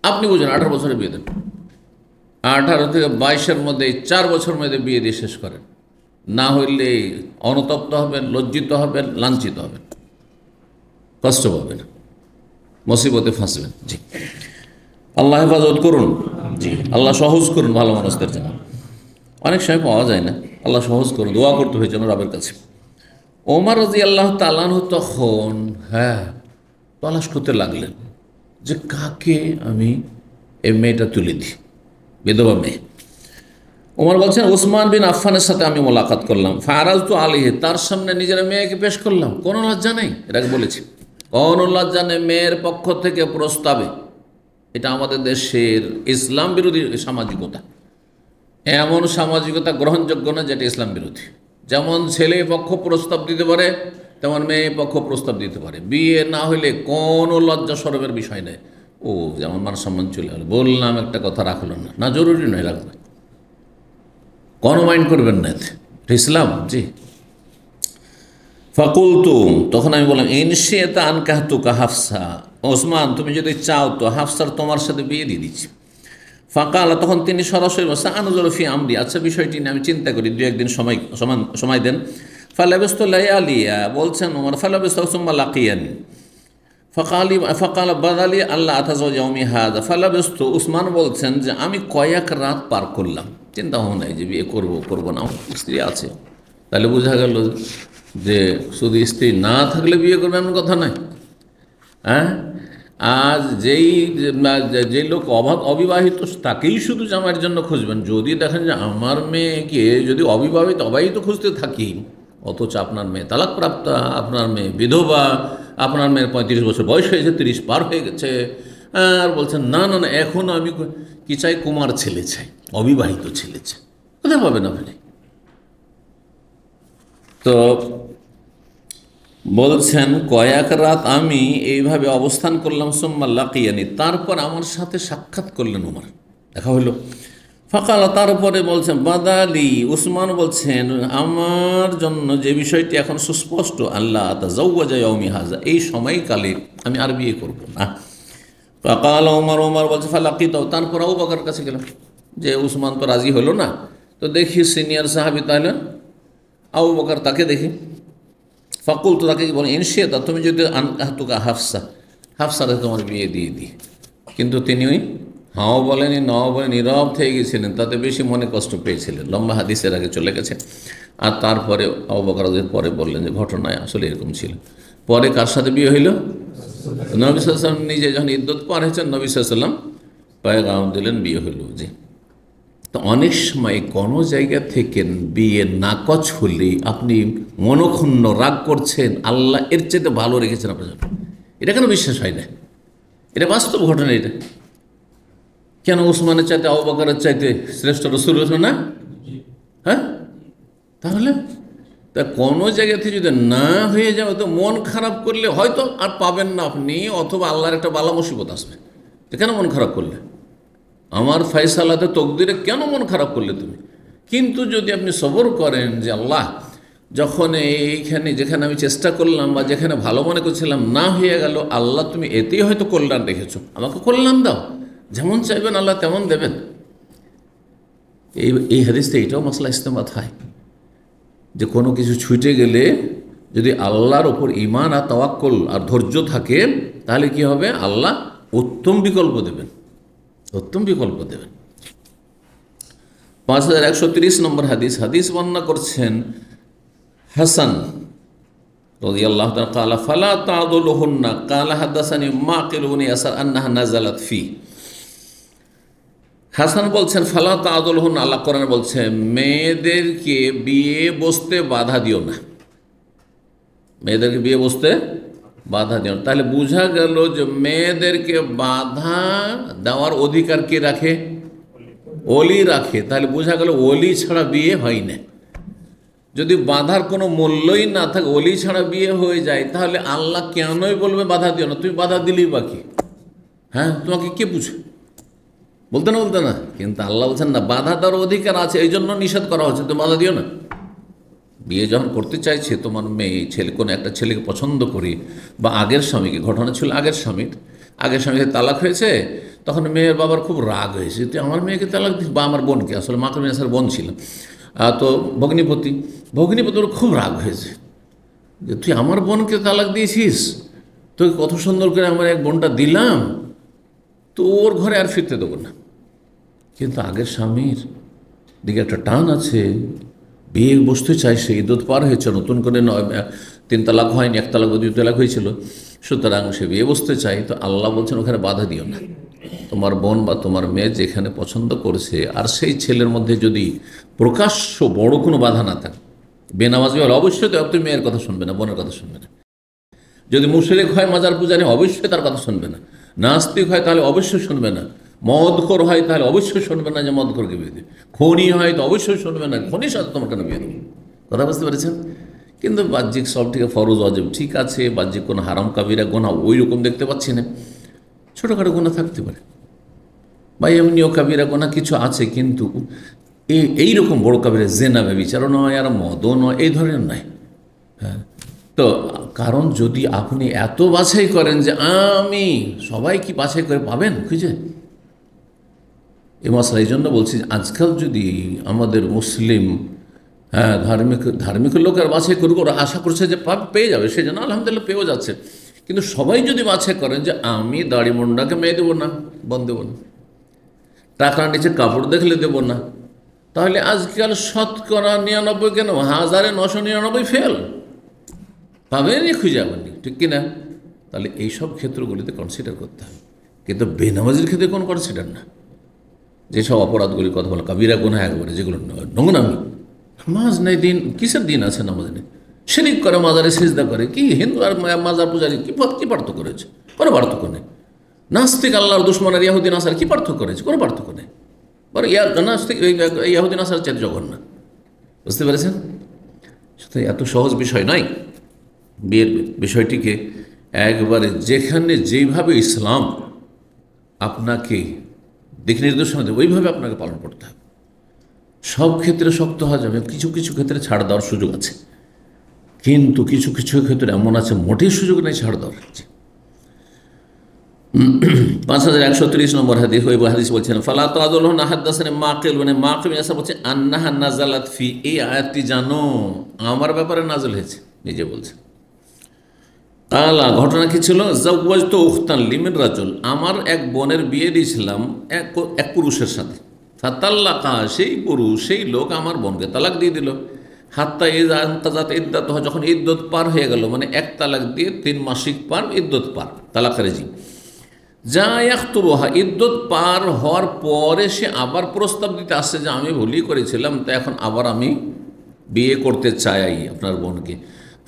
আপনি বুঝেন, 18 বছরে বিয়ে দেন, 18 থেকে 22-এর মধ্যে 4 বছর মধ্যে বিয়ে দিয়ে শেষ করেন, না হইলে অনুতপ্ত হবেন, লজ্জিত হবেন, লাঞ্ছিত হবেন, কষ্ট পাবেন, মুসিবতে ফাঁসবেন। জি, আল্লাহ হেফাজত করুন। জি, আল্লাহ সহজ করুন ভালো মানুষদের জন্য, অনেক সময় পাওয়া যায় না, আল্লাহ সহজ করুন, দোয়া করতে হয় যেন রবের কাছে। ওমর রাদিয়াল্লাহু তাআলা আনহু তখন তলাশ করতে লাগলেন যে কাকে আমি এই মেয়েটা তুলে দিই, বিধবা মেয়ে। ওমর বলছেন ওসমান বিন আফফানের সাথে আমি মোলাকাত করলাম, ফারাজতু আলাইহি, তার সামনে নিজের মেয়েকে পেশ করলাম, কোনো লজ্জা নেই, এটাকে বলেছি, কোনো লজ্জা নেই, মেয়ের পক্ষ থেকে প্রস্তাবে। এটা আমাদের দেশের ইসলাম বিরোধী সামাজিকতা, এমন সামাজিকতা গ্রহণযোগ্য না যেটা ইসলাম বিরোধী। যেমন ছেলে পক্ষ প্রস্তাব দিতে পারে, তেমন মেয়ে পক্ষ প্রস্তাব দিতে পারে, বিয়ে না হইলে কোনো লজ্জা শরমের বিষয় নেই। ও যেমন মান সম্মান চলে গেল, বললাম একটা কথা রাখলো না, না জরুরি নয় রাখবে, কোনো মাইন্ড করবেন না, এটা ইসলাম। জি, ফাকুলতু, তখন আমি বললাম, ইনশিতা আনকাহতুকা হাফসা, ওসমান তুমি যদি চাও তো হাফসার তোমার সাথে বিয়ে দিয়ে দিচ্ছি। ফাঁকা আল্লাহ, তখন তিনি সরাসরি আনুজরফি আমরি, আচ্ছা বিষয়টি নিয়ে আমি চিন্তা করি, 2-1 দিন সময় দেন। ফালাবেস্ত লাইয়ালিয়া, বলছেন ওমর, ফালাবেস্ত সুম্মা লাকিয়ানি ফাকাল বাদালি আল্লাহ আতাজাউমি হাদা ফালাবেস্ত, উসমান বলছেন যে আমি কয়েক রাত পার করলাম, চিন্তা ভাবনায় যে বিয়ে করবো না, স্ত্রী আছে। তাহলে বোঝা গেল যে শুধু স্ত্রী না থাকলে বিয়ে করবে এমন কথা নয়। আজ যেই লোক অবিবাহিত তাকেই শুধু জামাইয়ের জন্য খুঁজবেন, যদি দেখেন যে আমার মেয়েকে যদি অবিবাহিত খুঁজতে থাকি, অথচ আপনার মেয়ে তালাকপ্রাপ্ত, আপনার মেয়ে বিধবা, আপনার মেয়ের 35 বছর বয়স হয়েছে, 30 পার হয়ে গেছে, আর বলছেন না না না এখন আমি কি চাই, কুমার ছেলে চাই, অবিবাহিত ছেলে চাই, কোথায় পাবেন আপনি? তো বলছেন কয়েক রাত আমি এইভাবে অবস্থান করলাম, সুম্মা লাকিয়ানি, তারপর আমার সাথে সাক্ষাৎ করলেন ওমর, দেখা হলো। ফাকালা, তারপরে বলছেন বাদালি, উসমান বলছেন আমার জন্য যে বিষয়টি এখন সুস্পষ্ট, আল্লাহ তাজাওয়াজা ইয়াউমি হাযা, এই সময়কালে আমি আর বিয়ে করব না। ফাকাল ওমর বলছে ফালাকিতাও, তারপর আবু বকরের কাছে গেলাম, যে উসমান তো রাজি হলো না, তো দেখি সিনিয়র সাহাবী তাহলে আবু বকর, তাকে দেখি। ফাকুল, তো তাকে বলেন ইনশিয়াতা, তুমি যদি আনকাহতুকা হাফসারে তোমার বিয়ে দিয়ে দিই, কিন্তু তিনি ওই হাও বলেনি, নাও বলে, নীরব থেকে গেছিলেন, তাতে বেশি মনে কষ্ট পেয়েছিলেন। লম্বা হাদিসের আগে চলে গেছে। আর তারপরে আবু বকর রাদিয়াল্লাহু পরে বললেন যে ঘটনায় আসলে এরকম ছিল। পরে কার সাথে বিয়ে হইল? নবী সাল্লাল্লাহু আলাইহি ওয়াসাল্লাম নিজে যখন ইদ্যত পার হয়েছেন, নবী সাল্লাল্লাহু আলাইহি ওয়াসাল্লাম পয়গাম দিলেন, বিয়ে হইল। জি। তো অনেক সময় কোনো জায়গা থেকে বিয়ে নাকচ হলে আপনি মনক্ষুণ্ণ রাগ করছেন, আল্লাহ এর চাইতে ভালো রেখেছেন আপনার জন্য। এটা কেন বিশ্বাস হয় না? এটা বাস্তব ঘটনা। এটা কেন ওসমানের চাইতে, আবু বকরের চাইতে শ্রেষ্ঠ রাসূল হলো না? হ্যাঁ, তাহলে তা কোনো জায়গাতে যদি না হয়ে যাবে তো মন খারাপ করলে হয়তো আর পাবেন না আপনি, অথবা আল্লাহর একটা বালা মুসিবত আসবে। তো কেন মন খারাপ করলে? আমার ফয়সালাতে তকদিরে কেন মন খারাপ করলে তুমি? কিন্তু যদি আপনি সবর করেন যে আল্লাহ, যখন এইখানে যেখানে আমি চেষ্টা করলাম বা যেখানে ভালো মনে করছিলাম না হয়ে গেল, আল্লাহ তুমি এতেই হয়তো কল্যাণ রেখেছো, আমাকে কল্যাণ দাও, যেমন চাইবেন আল্লাহ তেমন দেবেন। এই হাদিসটা এটাও মশলা ইস্তেমাত হয় যে কোনো কিছু ছুটে গেলে যদি আল্লাহর ওপর ঈমান আর তাওয়াক্কুল আর ধৈর্য থাকে, তাহলে কি হবে? আল্লাহ উত্তম বিকল্প দেবেন, উত্তম বিকল্প দেবেন। 5130 নম্বর হাদিস। হাদিস বর্ণনা করছেন হাসান রাদিয়াল্লাহু তাআলা ক্বালা ফালা তা'দুলুহুন্না ক্বালা হাদাসানি মাকিল ইবনে ইয়াসার আন্নাহা নাযালাত ফি। হাসান বলছেন ফালা তা'দুলুহুন্না, আল্লাহ কোরআনে বলছেন মেয়েদেরকে বিয়ে বসতে বাধা দিও না, মেয়েদেরকে বিয়ে বসতে বাধা দিও না। তাহলে বোঝা গেল যে মেয়েদেরকে বাধা দেওয়ার অধিকার কে রাখে? ওলি রাখে। তাহলে বোঝা গেল ওলি ছাড়া বিয়ে হয় না। যদি বাধার কোনো মূল্যই না থাকে, ওলি ছাড়া বিয়ে হয়ে যায়, তাহলে আল্লাহ কেনই বলবে বাধা দিও না? তুমি বাধা দিলেই বাকি, হ্যাঁ, তোমাকে কে বুঝে? বলতে না। কিন্তু আল্লাহ বলছেন না, বাধা দেওয়ার অধিকার আছে, এই জন্য নিষেধ করা হচ্ছে, তুমি বাধা দিও না। বিয়ে যখন করতে চাইছে তোমার মেয়ে, ছেলে কোনো একটা ছেলেকে পছন্দ করি, বা আগের স্বামীকে, ঘটনা ছিল আগের স্বামীকে তালাক হয়েছে, তখন মেয়ের বাবার খুব রাগ হয়েছে, তুই আমার মেয়েকে তালাক দিস, বা আমার বোনকে, আসলে মাকরুম ইয়াসার বোন ছিল, তো ভগ্নিপতির খুব রাগ হয়েছে যে তুই আমার বোনকে তালাক দিয়েছিস, তোকে কত সুন্দর করে আমার এক বোনটা দিলাম, তো ওর ঘরে আর ফিরতে দেবো না। কিন্তু আগের স্বামীর দিকে একটা টান আছে, বিয়ে বসতে চাই, সে ইদ্যত পার হয়েছে, নতুন করে 3 তালাক হয়নি, 1 তালাক 2 তালাক হয়েছিল, সুতরাং সে বিয়ে বসতে চাই। তো আল্লাহ বলছেন ওখানে বাধা দিও না। তোমার বোন বা তোমার মেয়ে যেখানে পছন্দ করছে, আর সেই ছেলের মধ্যে যদি প্রকাশ্য বড় কোনো বাধা না থাকে, বেনামাজি হলে অবশ্যই তো আপনি মেয়ের কথা শুনবে না, বোনের কথা শুনবে না। যদি মুশরিক হয়, মাজার পূজারী, অবশ্যই তার কথা শুনবে না। নাস্তিক হয় তাহলে অবশ্যই শুনবে না। মদখোর হয় তাহলে অবশ্যই শুনবে না যে মদখোরকে বিয়ে দেবে। খনি হয় তো অবশ্যই শুনবে না, খনির সাথে তোমার কেন বিয়ে দেবে? কথা বুঝতে পেরেছেন? কিন্তু বাহ্যিক সব থেকে ফরজ ওয়াজিব ঠিক আছে, বাহ্যিক কোনো হারাম কাবিরা গুনাহ ওই রকম দেখতে পাচ্ছি না। ছোটোখাটো গুনাহ থাকতে পারে, বা এমনিও কাবিরা গুনাহ কিছু আছে, কিন্তু এইরকম বড় কাবিরা, জেনা ব্যভিচারও নয়, আর মদও নয়, এই ধরনের নয়। হ্যাঁ, তো কারণ যদি আপনি এত বাছাই করেন যে আমি, সবাই কি বাছাই করে পাবেন খুঁজে? এই মশলা এই জন্য বলছি, আজকাল যদি আমাদের মুসলিম, হ্যাঁ, ধার্মিক লোকের বাছাই করুক, ওরা আশা করছে যে পেয়ে যাবে, সেই জন্য আলহামদুলিল্লাহ পেয়েও যাচ্ছে। কিন্তু সবাই যদি বাছাই করেন যে আমি দাড়ি মুন্ডাকে মেয়ে দেবো না, বন দেবো না, টাকার নিচে কাপড় দেখলে দেবো না, তাহলে আজকাল 99 কেন 1999 ফেল, পাবেনই, খুঁজে যাবেন, ঠিক কিনা? তাহলে এইসব ক্ষেত্রগুলিতে কনসিডার করতে হবে। কিন্তু বেনামাজির ক্ষেত্রে কোনো কনসিডার না। যেসব অপরাধগুলির কথা বলে কাবিরা গুনাহ একবারে, যেগুলো নোংরামি, নামাজ নেই, দিন কিসের দিন আছে নামাজ নেই, শিরিক করে, মাজারে সিজদা করে, কি হিন্দু আর মাজার পূজারি কি পার্থক্য করেছে? কোনো পার্থক্য নেই। নাস্তিক আল্লাহর দুশ্মন আর ইহুদি নাসার কি পার্থক্য করেছে? কোনো পার্থক্য নেই। বরং নাস্তিক ইহুদি নাসার চেয়ে জঘন্য। বুঝতে পেরেছেন? সুতরাং এত সহজ বিষয় নয় বিয়ের বিষয়টিকে একবারে যেখানে যেইভাবে ইসলাম আপনাকে দিক নির্দেশনা দেবে ওইভাবে আপনাকে পালন করতে হবে। সব ক্ষেত্রে শক্ত হওয়া যাবে, কিছু কিছু ক্ষেত্রে ছাড় দেওয়ার সুযোগ আছে, কিন্তু কিছু কিছু ক্ষেত্রে এমন আছে মোটেই সুযোগ নেই ছাড় দেওয়ার। 5130 নম্বর হাদিস, ওই হাদিস বলছেন ফালা তা'দুলুহুন্না হাদাসানি মাকিল, মানে মাকিল এসে বলছে আন্নাহা নাযালাত ফি, এই আয়াতটি জানো আমার ব্যাপারে নাযিল হয়েছে, নিজে বলছে। কালা, ঘটনা কি ছিল? জাওয়াজ তো উখতান লিমিন রাজুল, আমার এক বোনের বিয়ে দিয়েছিলাম এক পুরুষের সাথে। ফাতাল্লাকা, সেই পুরুষ সেই লোক আমার বোনকে তালাক দিয়ে দিল। হাত্তা ইজাত ইদ্দাত, যখন ইদ্যত পার হয়ে গেল, মানে এক তালাক দিয়ে 3 মাসিক পার, ইদ্যত পার, তালাকের জি। যা ইয়াখতুবুহা, ইদ্যত পার হওয়ার পরে সে আবার প্রস্তাব দিতে আসছে যে আমি ভুলই করেছিলাম, তো এখন আবার আমি বিয়ে করতে চাই আপনার বোনকে।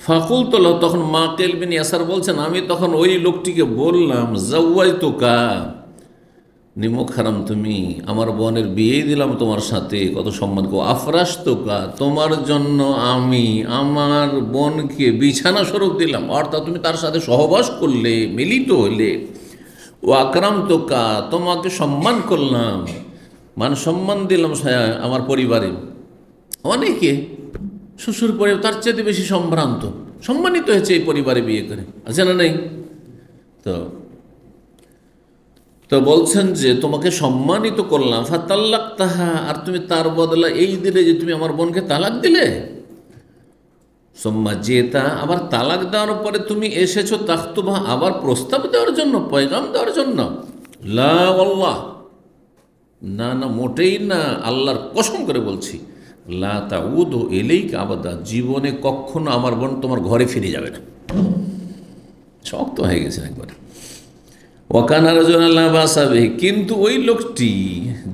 ফাকুল তোলা, তখন মাকিল বিন ইয়াসার বলছেন, আমি তখন ওই লোকটিকে বললাম, জাওয়াজতুকা, নিমক হারাম, তুমি আমার বোনের বিয়ে দিলাম তোমার সাথে, কত সম্মান কো। আফরাশতুকা, তোমার জন্য আমি আমার বোনকে বিছানা স্বরূপ দিলাম, অর্থাৎ তুমি তার সাথে সহবাস করলে, মিলিত হইলে। ও আকরামতুকা, তোমাকে সম্মান করলাম, মান সম্মান দিলাম আমার পরিবারে। অনেকে শ্বশুর পরিবার তার চেয়ে বেশি সম্মানিত হয়েছে এই পরিবারে বিয়ে করে, আছে না নেই? তো বলছেন যে তোমাকে সম্মানিত করলাম। ফাতাল্লাক তাহা, আর তুমি তার বদলা এই দিলে যে তুমি আমার বোনকে তালাক দিলে। সোম্মা জেতা, আবার তালাক দেওয়ার পরে তুমি এসেছো তাখতুবা, আবার প্রস্তাব দেওয়ার জন্য, পয়গাম দেওয়ার জন্য। লা আল্লাহ, না না, মোটেই না, আল্লাহর কসম করে বলছি, লা তাউদু ইলাইকা আবাদা, জীবনে কখনো আমার বোন তোমার ঘরে ফিরে যাবে না। শক্ত হয়ে গেছে একবারে। ওয়াকানা রাজুলান লা বাসা বিহি, কিন্তু ওই লোকটি,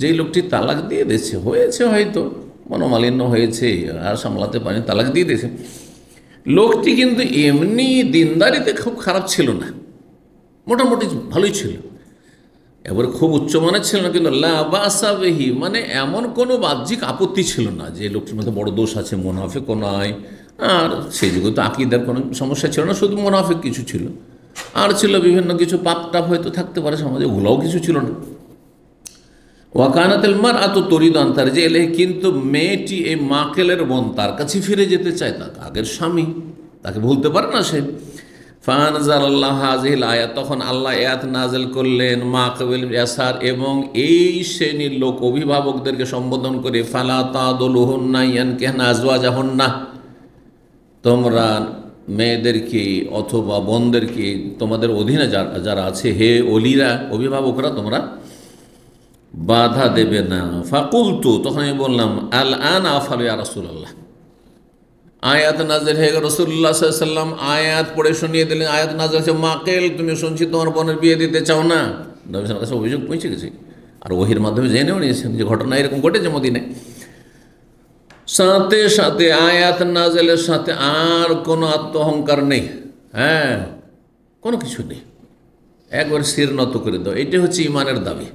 যেই লোকটি তালাক দিয়ে দিয়েছে, হয়েছে হয়তো মনোমালিন্য হয়েছে আর সামলাতে পারেনি, তালাক দিয়ে দিয়েছে, লোকটি কিন্তু এমনি দিনদারিতে খুব খারাপ ছিল না, মোটামুটি ভালোই ছিল, এবার খুব উচ্চমানের ছিল না, কিন্তু লা বাসা বিহি মানে এমন কোনো বাহ্যিক আপত্তি ছিল না যে লোকটির মধ্যে বড় দোষ আছে, মুনাফিকও নয়, আর সেই যুগে তো আকিদার কোনো সমস্যা ছিল না, শুধু মুনাফিক কিছু ছিল, আর ছিল বিভিন্ন কিছু পাপ টাপ হয়তো থাকতে পারে সমাজে, ওগুলোও কিছু ছিল না। ওয়াকানাতুল মারআতু তুরিদু আন তারজি ইলাইহি, কিন্তু মেয়েটি এই মাকেলের বোন তার কাছে ফিরে যেতে চায়, তার আগের স্বামী, তাকে ভুলতে পারে না সে। ফানজালাল্লাহু হাযিহিল আয়াত, তখন আল্লাহ আয়াত নাযিল করলেন মাকিল ইয়াসার এবং এই শ্রেণীর লোক অভিভাবকদেরকে সম্বোধন করে, ফালা তাদুলুহুন্না ইয়ানকিহনা আজওয়াজাহুন্না, তোমরা মেয়েদেরকে অথবা বোনদেরকে, তোমাদের অধীনে যারা আছে, হে অলিরা, অভিভাবকরা, তোমরা বাধা দেবে না। ফাকুলতু, তখন আমি বললাম, আল আন আফআলু ইয়া রাসূলুল্লাহ, আয়াত নাযিল হয়ে গেল, রাসূলুল্লাহ সাল্লাল্লাহু আলাইহি ওয়াসাল্লাম আয়াত পড়ে শুনিয়ে দিলেন। আয়াত নাযিল হচ্ছে, মাকিল, তুমি শুনছি তোমার বোনের বিয়ে দিতে চাও না। নবী সাল্লাল্লাহু আলাইহি ওয়াসাল্লাম অভিযোগ পৌঁছে গেছে, আর ওহির মাধ্যমে জেনেও নিয়েছেন যে ঘটনা এরকম ঘটেছে মদিনায়। সাথে সাথে আয়াত নাযিলের সাথে আর কোনো আত্মঅহংকার নেই, হ্যাঁ, কোনো কিছু নেই, একবার শির নত করে দাও, এটি হচ্ছে ইমানের দাবি।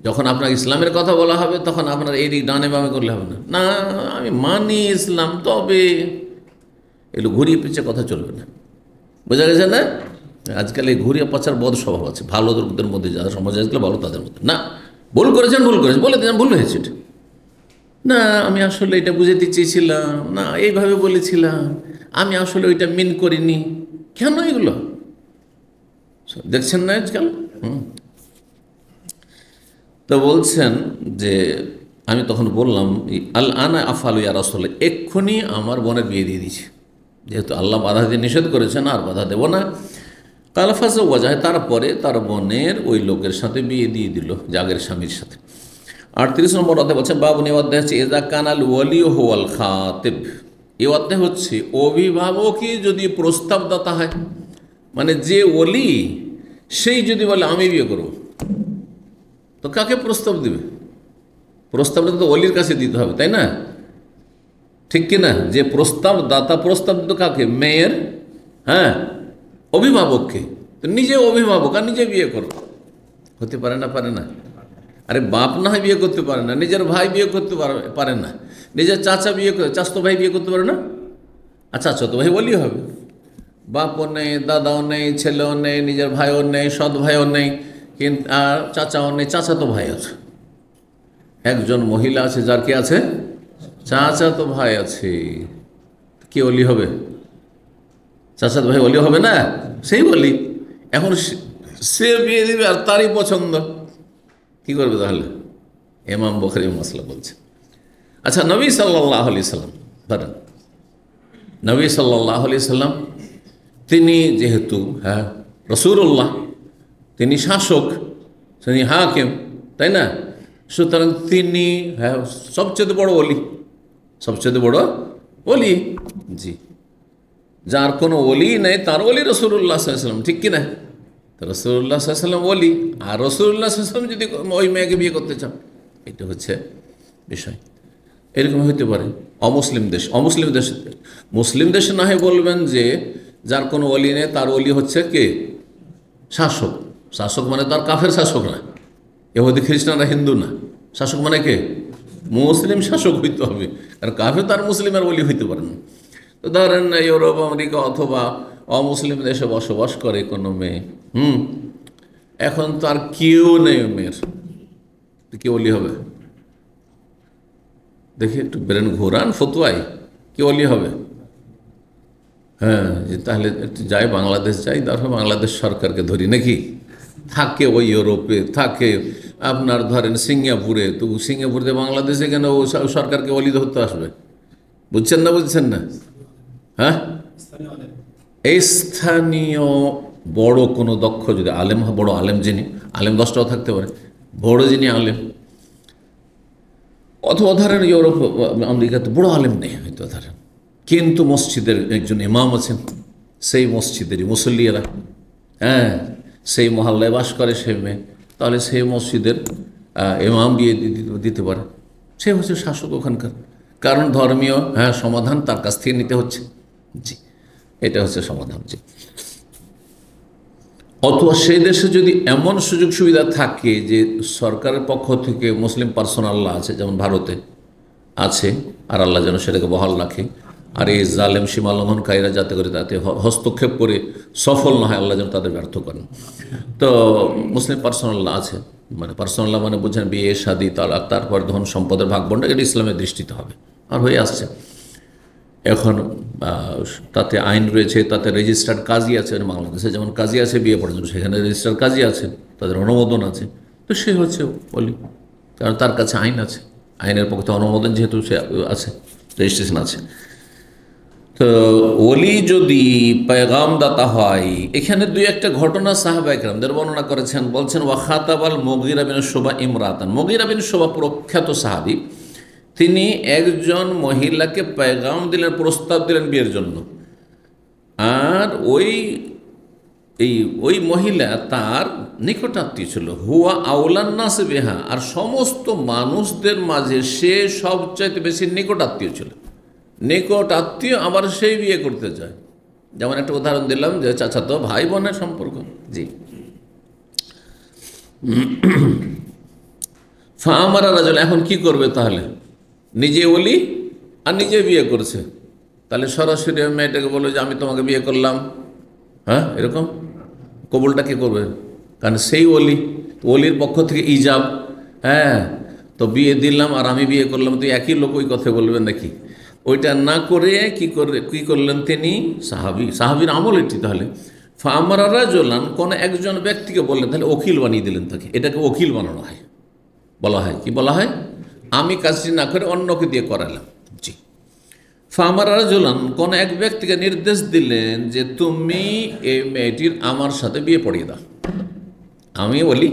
যখন আপনার ইসলামের কথা বলা হবে, তখন আপনার এই দিক ডানে বামে করলে হবে না, না আমি মানি ইসলাম, তবে এগুলো ঘুরিয়ে পিছিয়ে কথা চলবে না, বোঝা গেছে না? আজকাল এই ঘুরিয়ে পাচার বদ স্বভাব আছে ভালো লোকদের মধ্যে, যারা সমাজে আজকাল ভালো তাদের মধ্যে। না, ভুল করেছেন বলে দিলাম, ভুল হয়েছে এটা, না আমি আসলে এটা বুঝাতে চেয়েছিলাম, না এইভাবে বলেছিলাম, আমি আসলে ওইটা মিন করিনি। কেন এগুলো দেখছেন না আজকাল? তো বলছেন যে আমি তখন বললাম, আল আনা আফআলু ইয়া রাসূলুল্লাহ, এক্ষুনি আমার বোনের বিয়ে দিয়ে দিয়েছি, যেহেতু আল্লাহ বাধা দিয়ে নিষেধ করেছেন, আর বাধা দেব না। কালাফাজা ওয়াজাহ, তারপরে তার বোনের ওই লোকের সাথে বিয়ে দিয়ে দিল, জাগের স্বামীর সাথে। 38 নম্বর অধ্যায় বলছেন, বাবুন, এই অধ্যায় হচ্ছে এজা কানাল ওয়ালি হুয়াল খাতিব, এই অধ্যায় হচ্ছে অভিভাবকই যদি প্রস্তাবদাতা হয়, মানে যে ওলি সেই যদি বলে আমি বিয়ে করব, তো কাকে প্রস্তাব দিবে? প্রস্তাবটা তো ওলির কাছে দিতে হবে, তাই না? ঠিক কিনা? যে প্রস্তাবদাতা, প্রস্তাব দিত কাকে? মেয়ের, হ্যাঁ, অভিভাবককে। তো নিজে অভিভাবক আর নিজে বিয়ে করো, হতে পারে না? পারে না? আরে বাপ না হয় বিয়ে করতে পারে না, নিজের ভাই বিয়ে করতে পারে না, নিজের চাচা বিয়ে করে, চাচাতো ভাই বিয়ে করতে পারে না, আর চাচাতো ভাই বলি হবে। বাপও নেই, দাদাও নেই, ছেলেও নেই, নিজের ভাইও নেই, সৎ ভাইও নেই, কিন্তু আর চাচাও নেই, চাচাতো ভাই আছে। একজন মহিলা আছে যার কি আছে? চাচাতো ভাই আছে, কি ওলি হবে? চাচাতো ভাই ওলি হবে না? সেই বলি। এখন সে বিয়ে দিবে আর তারই পছন্দ, কি করবে তাহলে? ইমাম বুখারী মাসলা বলছে। আচ্ছা, নবী সাল্লাল্লাহু আলাইহি সাল্লাম ধরেন, নবী সাল্লাল্লাহু আলাইহি সাল্লাম তিনি যেহেতু রাসূলুল্লাহ, তিনি শাসক, তিনি হাকিম, তাই না? সুতরাং তিনি সবচেয়ে বড় ওলি, সবচেয়ে বড় ওলি। জি, যার কোনো ওলি নেই তার ওলি রাসূলুল্লাহ সাল্লাল্লাহু আলাইহি ওয়াসাল্লাম, ঠিক কিনা? রাসূলুল্লাহ সাল্লাল্লাহু আলাইহি ওয়াসাল্লাম ওলি, আর রাসূলুল্লাহ সাল্লাল্লাহু আলাইহি ওয়াসাল্লাম যদি ওই মেয়েকে বিয়ে করতে চান, এটা হচ্ছে বিষয়। এরকম হইতে পারে অমুসলিম দেশ, অমুসলিম দেশে। মুসলিম দেশে না হয় বলবেন যে যার কোনো ওলি নেই তার ওলি হচ্ছে কে? শাসক। শাসক মানে তার কাফের শাসক না, ইহুদি খ্রিস্টানরা হিন্দু না। শাসক মানে কে? মুসলিম শাসক হইতে হবে, আর কাফের তার মুসলিমের ওলি হইতে পারে না। তো ধরেন ইউরোপ, আমেরিকা অথবা অমুসলিম দেশে বসবাস করে কোনো মেয়ে, এখন তার কেউ নেই মেয়ের, কি ওলি হবে? দেখি একটু ব্রেন ঘোরান ফতুয়াই, কি ওলি হবে? যে তাহলে একটু যাই, বাংলাদেশ যাই, তারপর বাংলাদেশ সরকারকে ধরি নাকি? থাকে ওই ইউরোপে, থাকে আপনার ধরেন সিঙ্গাপুরে, তো সিঙ্গাপুরে বাংলাদেশে কেন ও সরকারকে ওলি ধরতে আসবে? বুঝছেন না, বুঝছেন না? এই স্থানীয় বড় কোনো দক্ষ যদি আলেম, বড় আলেম যিনি, আলেম 10টাও থাকতে পারে, বড় যিনি আলেম, অথবা ধরেন ইউরোপ আমেরিকাতে বড় আলেম নেই হয়তো ধরেন, কিন্তু মসজিদের একজন ইমাম আছেন, সেই মসজিদেরই মুসল্লিয়েরা, সেই মহল্লায় বাস করে সেই মেয়ে, তাহলে সেই মসজিদের ইমাম বিয়ে দিতে পারে। সে হচ্ছে শাসক ওখানকার, কারণ ধর্মীয় সমাধান তার কাছ থেকে নিতে হচ্ছে। জি, এটা হচ্ছে সমাধান। জি, অথবা সেই দেশে যদি এমন সুযোগ সুবিধা থাকে যে সরকারের পক্ষ থেকে মুসলিম পার্সোনাল ল আছে, যেমন ভারতে আছে, আর আল্লাহ যেন সেটাকে বহাল রাখে, আর এই জালেম সীমা লঙ্ঘনকারীরা যাতে করে তাতে হস্তক্ষেপ করে সফল না হয়, আল্লাহ যেন তাদের ব্যর্থ করেন। তো মুসলিম পার্সোনাল ল আছে, মানে পার্সোনাল ল মানে বুঝছেন বিয়ে, শাদী, তালাক, তারপর ধন সম্পদের ভাগ বন্টন, এটা ইসলামের দৃষ্টিতে হবে, আর হয়ে আসছে। এখন তাতে আইন রয়েছে, তাতে রেজিস্টার্ড কাজী আছে, বাংলাদেশে যেমন কাজী আছে বিয়ে পড়ার জন্য, সেখানে রেজিস্টার্ড কাজী আছে, তাদের অনুমোদন আছে, তো সে হচ্ছে ওলি, কারণ তার কাছে আইন আছে, আইনের পক্ষে অনুমোদন যেহেতু সে আছে, রেজিস্ট্রেশন আছে। তো ওলি যদি পেগামদাতা হয়, এখানে দুই একটা ঘটনা সাহাবায়ে কেরামদের বর্ণনা করেছেন, বলছেন ওয়াখাতাবাল মুগীরা বিন শুবা ইমরাতান, মুগীরা বিন শুবা প্রখ্যাত সাহাবী, তিনি একজন মহিলাকে পেগাম দিলেন, প্রস্তাব দিলেন বিয়ের জন্য, আর ওই মহিলা তার নিকটাত্মীয় ছিল, হুয়া আউলান্নাস বিহা, আর সমস্ত মানুষদের মাঝে সে সবচাইতে বেশি নিকটাত্মীয় ছিল। নিকটাত্মীয় আবার সেই বিয়ে করতে চায়, যেমন একটা উদাহরণ দিলাম যে চাচাতো ভাই বোনের সম্পর্ক। জি, ফামারা রাজুল, এখন কি করবে তাহলে? নিজে ওলি আর নিজে বিয়ে করছে, তাহলে সরাসরি মেয়েটাকে বললো যে আমি তোমাকে বিয়ে করলাম, এরকম কবুলটা কে করবে? কারণ সেই ওলি, ওলির পক্ষ থেকে ইজাব, তো বিয়ে দিলাম আর আমি বিয়ে করলাম, তো একই লোক ওই কথা বলবেন নাকি? ওইটা না করে কি করলেন তিনি? সাহাবির আমল এটি। তাহলে ফামারা রাজুলান, কোন একজন ব্যক্তিকে বললেন, তাহলে ওকিল বানিয়ে দিলেন তাকে, এটাকে ওকিল বানানো হয়, বলা হয় কি বলা হয়? আমি কাজটি না করে অন্যকে দিয়ে করালাম। জি, ফামারা রাজুলান, কোন এক ব্যক্তিকে নির্দেশ দিলেন যে তুমি এই মেয়েটির আমার সাথে বিয়ে পড়িয়ে দাও, আমি বলি,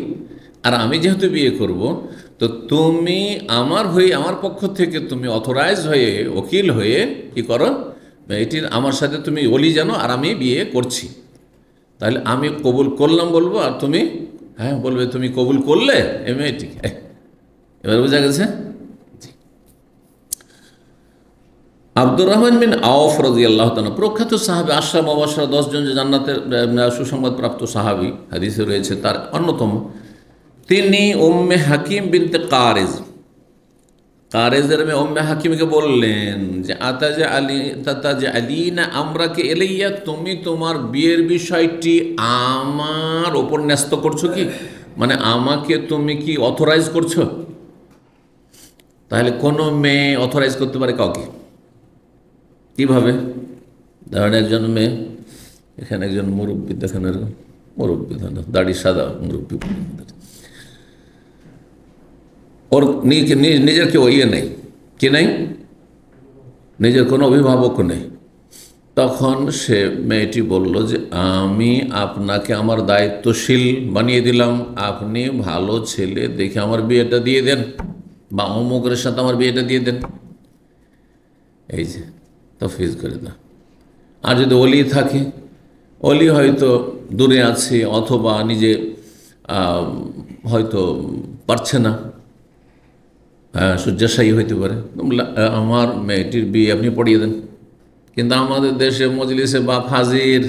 আর আমি যেহেতু বিয়ে করব, তো তুমি আমার হয়ে, আমার পক্ষ থেকে তুমি অথরাইজ হয়ে, ওকিল হয়ে কি করো, মেয়েটির আমার সাথে তুমি ওলি জানো, আর আমি বিয়ে করছি, তাহলে আমি কবুল করলাম বলবো, আর তুমি বলবে তুমি কবুল করলে এই মেয়েটিকে। এবার বোঝা গেছে? আব্দুর রহমান বিন আওফ রাদিয়াল্লাহু তাআলা, প্রখ্যাত সাহাবী, আশরা মুবাশশারা 10 জন যে জান্নাতের সুসংবাদ প্রাপ্ত সাহাবী, হাদিসে রয়েছে তার অন্যতম, তিনি উম্মে হাকিম বিনতে কারেজের মেয়ে উম্মে হাকিমকে বললেন যে তাতাজা আলীনা আমরাকে এলাইয়া, তুমি তোমার বিয়ের বিষয়টি আমার ওপর ন্যস্ত করছো কি, মানে আমাকে তুমি কি অথরাইজ করছো? তাহলে কোনো মেয়ে অথরাইজ করতে পারে কাউকে, কীভাবে? ধরেন একজন মেয়ে, এখানে একজন মুরব্বী দেখেন, এরকম মুরব্বী, দাড়ি সাদা মুরব্বী, ওর নিজের কেউ ইয়ে নেই, কি নেই, নিজের কোনো অভিভাবক নেই, তখন সে মেয়েটি বলল যে আমি আপনাকে আমার দায়িত্বশীল বানিয়ে দিলাম, আপনি ভালো ছেলে দেখে আমার বিয়েটা দিয়ে দেন, বা অমুকের সাথে আমার বিয়েটা দিয়ে দেন। এই যে তফিজ করে দাও। আর যদি অলি থাকে, অলি হয়তো দূরে আছে অথবা নিজে হয়তো পারছে না, শয্যাশায়ী হইতে পারে, আমার মেয়েটির বিয়ে আপনি পড়িয়ে দেন। কিন্তু আমাদের দেশে মজলিসে বাপ হাজির,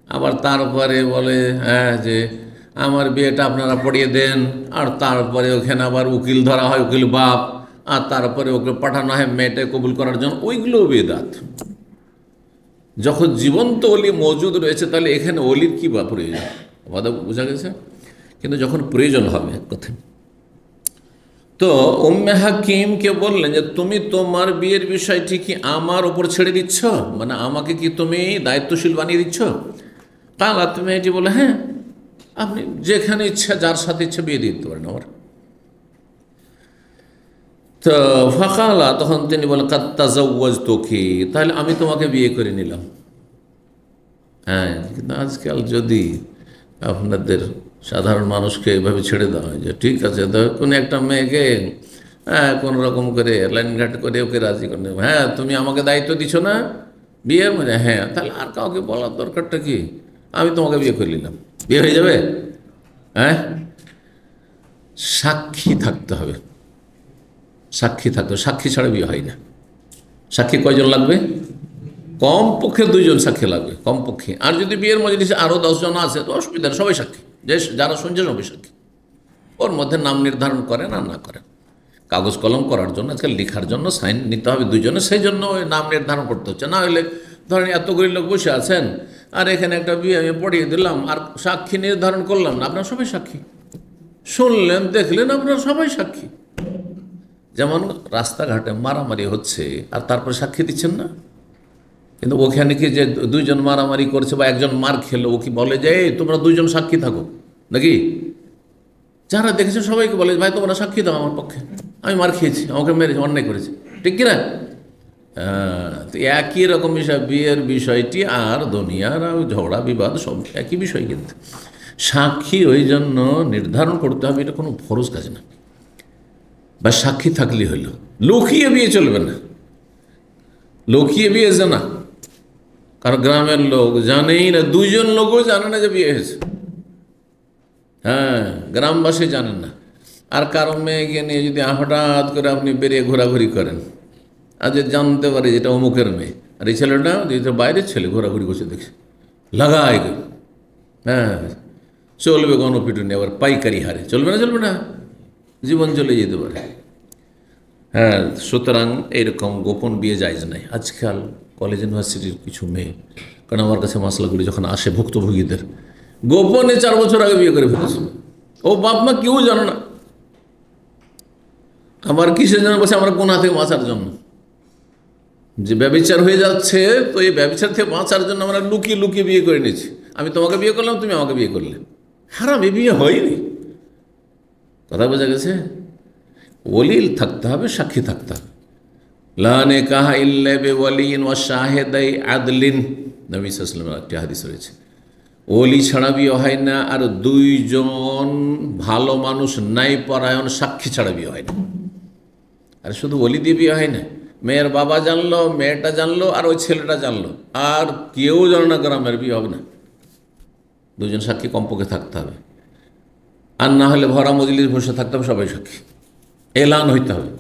আবার তারপরে বলে হ্যাঁ যে আমার বিয়েটা আপনারা পড়িয়ে দেন, আর তারপরে ওখানে আবার উকিল ধরা হয়, উকিল বাপ, আর তারপরে ওকে পাঠানো হয় মেয়েটা কবুল করার জন্য। ওইগুলো বেদাত। যখন জীবন্ত অলি মজুদ রয়েছে তাহলে এখানে অলির কী বা প্রয়োজন, কথা বোঝা গেছে। কিন্তু যখন প্রয়োজন হবে কথা, তো উম্মে হাকিমকে বললেন যে তুমি তোমার বিয়ের বিষয়টি কি আমার ওপর ছেড়ে দিচ্ছ, মানে আমাকে কি তুমি দায়িত্বশীল বানিয়ে দিচ্ছ? তাহলে তুমি এটি বলে হ্যাঁ, আপনি যেখানে ইচ্ছা যার সাথে ইচ্ছা বিয়ে দিয়ে দিতে পারেন আমার। তো ফাকালা, তখন তিনি বলেন কাদ তাজাওয়াজতুকি, তাহলে আমি তোমাকে বিয়ে করে নিলাম। হ্যাঁ, কিন্তু আজকাল যদি আপনাদের সাধারণ মানুষকে এভাবে ছেড়ে দেওয়া হয় যে ঠিক আছে, তো কোনো একটা মেয়েকে কোনো রকম করে লাইনঘাট করে ওকে রাজি করে নেব, হ্যাঁ তুমি আমাকে দায়িত্ব দিচ্ছ না বিয়ের, মানে হ্যাঁ, তাহলে আর কাউকে বলার দরকারটা কি, আমি তোমাকে বিয়ে করে নিলাম, বিয়ে হয়ে যাবে। হ্যাঁ, সাক্ষী থাকতে হবে, সাক্ষী থাকতে হবে, সাক্ষী ছাড়া বিয়ে হয় না। সাক্ষী কয়জন লাগবে? কমপক্ষে 2 জন সাক্ষী লাগবে, কমপক্ষে। আর যদি বিয়ের মজলিসে আরও 10 জন আছে তো অসুবিধা নেই, সবাই সাক্ষী, যে যারা শুনছে সবাই সাক্ষী। ওর মধ্যে নাম নির্ধারণ করেন আর না করেন, কাগজ কলম করার জন্য আজকাল লেখার জন্য সাইন নিতে হবে 2 জনের, সেই জন্য ওই নাম নির্ধারণ করতে হচ্ছে। না হলে ধরেন এতগুলি লোক বসে আছেন আর এখানে একটা বিয়ে আমি পড়িয়ে দিলাম আর সাক্ষী নির্ধারণ করলাম না, আপনারা সবাই সাক্ষী, শুনলেন দেখলেন আপনারা সবাই সাক্ষী। যেমন রাস্তাঘাটে মারামারি হচ্ছে আর তারপরে সাক্ষী দিচ্ছেন না, কিন্তু ওখানে কি যে 2 জন মারামারি করছে বা একজন মার খেলো, ও কি বলে যে এই তোমরা 2 জন সাক্ষী থাকো নাকি? যারা দেখেছে সবাইকে বলে ভাই তোমরা সাক্ষী দাও আমার পক্ষে, আমি মার খেয়েছি, আমাকে মেরেছি, অন্যায় করেছি, ঠিক কিনা? তো একই রকম বিষয় বিয়ের বিষয়টি আর দুনিয়ার ঝগড়া বিবাদ সব একই বিষয়। কিন্তু সাক্ষী ওই জন্য নির্ধারণ করতে হবে, এটা কোনো ফরজ কাজ না। বা সাক্ষী থাকলে হইল, লুকিয়ে বিয়ে চলবে না, লুকিয়ে বিয়ে জানা, কারণ গ্রামের লোক জানেই না, 2 জন লোকও জানে না যে বিয়ে হয়েছে। হ্যাঁ, গ্রামবাসী জানেন না। আর কারো মেয়েকে নিয়ে যদি হঠাৎ করে আপনি বেরিয়ে ঘোরাঘুরি করেন আর যে জানতে পারে যেটা অমুকের মেয়ে, আর এই ছেলেটা যেটা বাইরের ছেলে ঘোরাঘুরি করছে দেখছে, লাগাই গেল, হ্যাঁ চলবে গণপিটুনি, আবার পাইকারি হারে, চলবে না, চলবে না, জীবন চলে যেতে পারে। হ্যাঁ, সুতরাং এইরকম গোপন বিয়ে জায়েজ নাই। আজকাল কলেজ ইউনিভার্সিটির কিছু মেয়ে, কারণ আমার কাছে মশলাগুলি যখন আসে ভুক্তভোগীদের, গোপনে 4 বছর আগে বিয়ে করে ফেলেছে, ও বাপ মা কেউ জানে না। আমার কিসের জন্য বলছে, আমরা কোনা থেকে বাঁচার জন্য, যে ব্যভিচার হয়ে যাচ্ছে, তো এই ব্যভিচার থেকে বাঁচার জন্য আমরা লুকিয়ে লুকিয়ে বিয়ে করে নিয়েছি। আমি তোমাকে বিয়ে করলাম, তুমি আমাকে বিয়ে করলে, হারাম, এই বিয়ে হয়নি। কথা বোঝা গেছে? ওলিল থাকতে হবে, সাক্ষী থাকতে হবে। লা নিকাহা ইল্লা বিওয়ালিয়িন ওয়া শাহিদাই আদলিন, নবী সাল্লাল্লাহু আলাইহি ওয়াসাল্লামের একটি হাদিস রয়েছে, ওলি ছাড়া বিয়ে হয় না, আর 2 জন ভালো মানুষ নাই পরায়ণ সাক্ষী ছাড়া বিয়ে হয় না। আর শুধু ওলি দিয়ে বিয়ে হয় না, মেয়ের বাবা জানলো, মেয়েটা জানলো, আর ওই ছেলেটা জানলো, আর কেউ জানে না, গ্রামের বিয়ে হবে না। 2 জন সাক্ষী কমপক্ষে থাকতে হবে। আর না হলে ভরা মজলিস বসে থাকতে হবে, সবাই সাক্ষী, এলান হইতে হবে।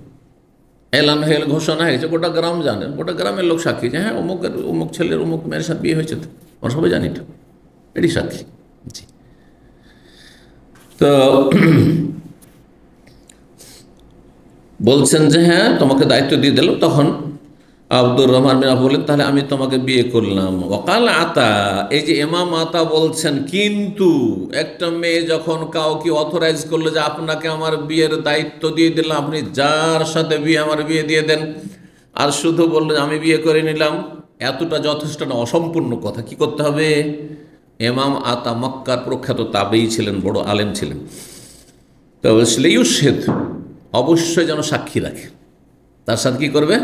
এলান হয়ে ঘোষণা হয়েছে, গোটা গ্রাম জানে, গোটা গ্রামের লোক সাক্ষী যে হ্যাঁ অমুক ছেলের অমুক মেয়ের সাথে বিয়ে হয়েছে, তো আমরা সবাই জানি, তো এটি সাক্ষী। জি, তো বলছেন যে হ্যাঁ তোমাকে দায়িত্ব দিয়ে দিল। তখন আব্দুর রহমান বিন আওফ বলেন তাহলে আমি তোমাকে বিয়ে করলাম। ওয়াকাল আতা, এই যে ইমাম আতা বলছেন, কিন্তু একটা মেয়ে যখন কাউকে অথরাইজ করলো যে আপনাকে আমার বিয়ের দায়িত্ব দিয়ে দিলাম, আপনি যার সাথে বিয়ে আমার বিয়ে দিয়ে দেন, আর শুধু বললো আমি বিয়ে করে নিলাম, এতটা যথেষ্ট না, অসম্পূর্ণ কথা। কি করতে হবে? ইমাম আতা মক্কার প্রখ্যাত তাবেঈ ছিলেন, বড় আলেম ছিলেন। তো ইউশহিদ, অবশ্যই যেন সাক্ষী রাখে। তার সাথে কী করবে?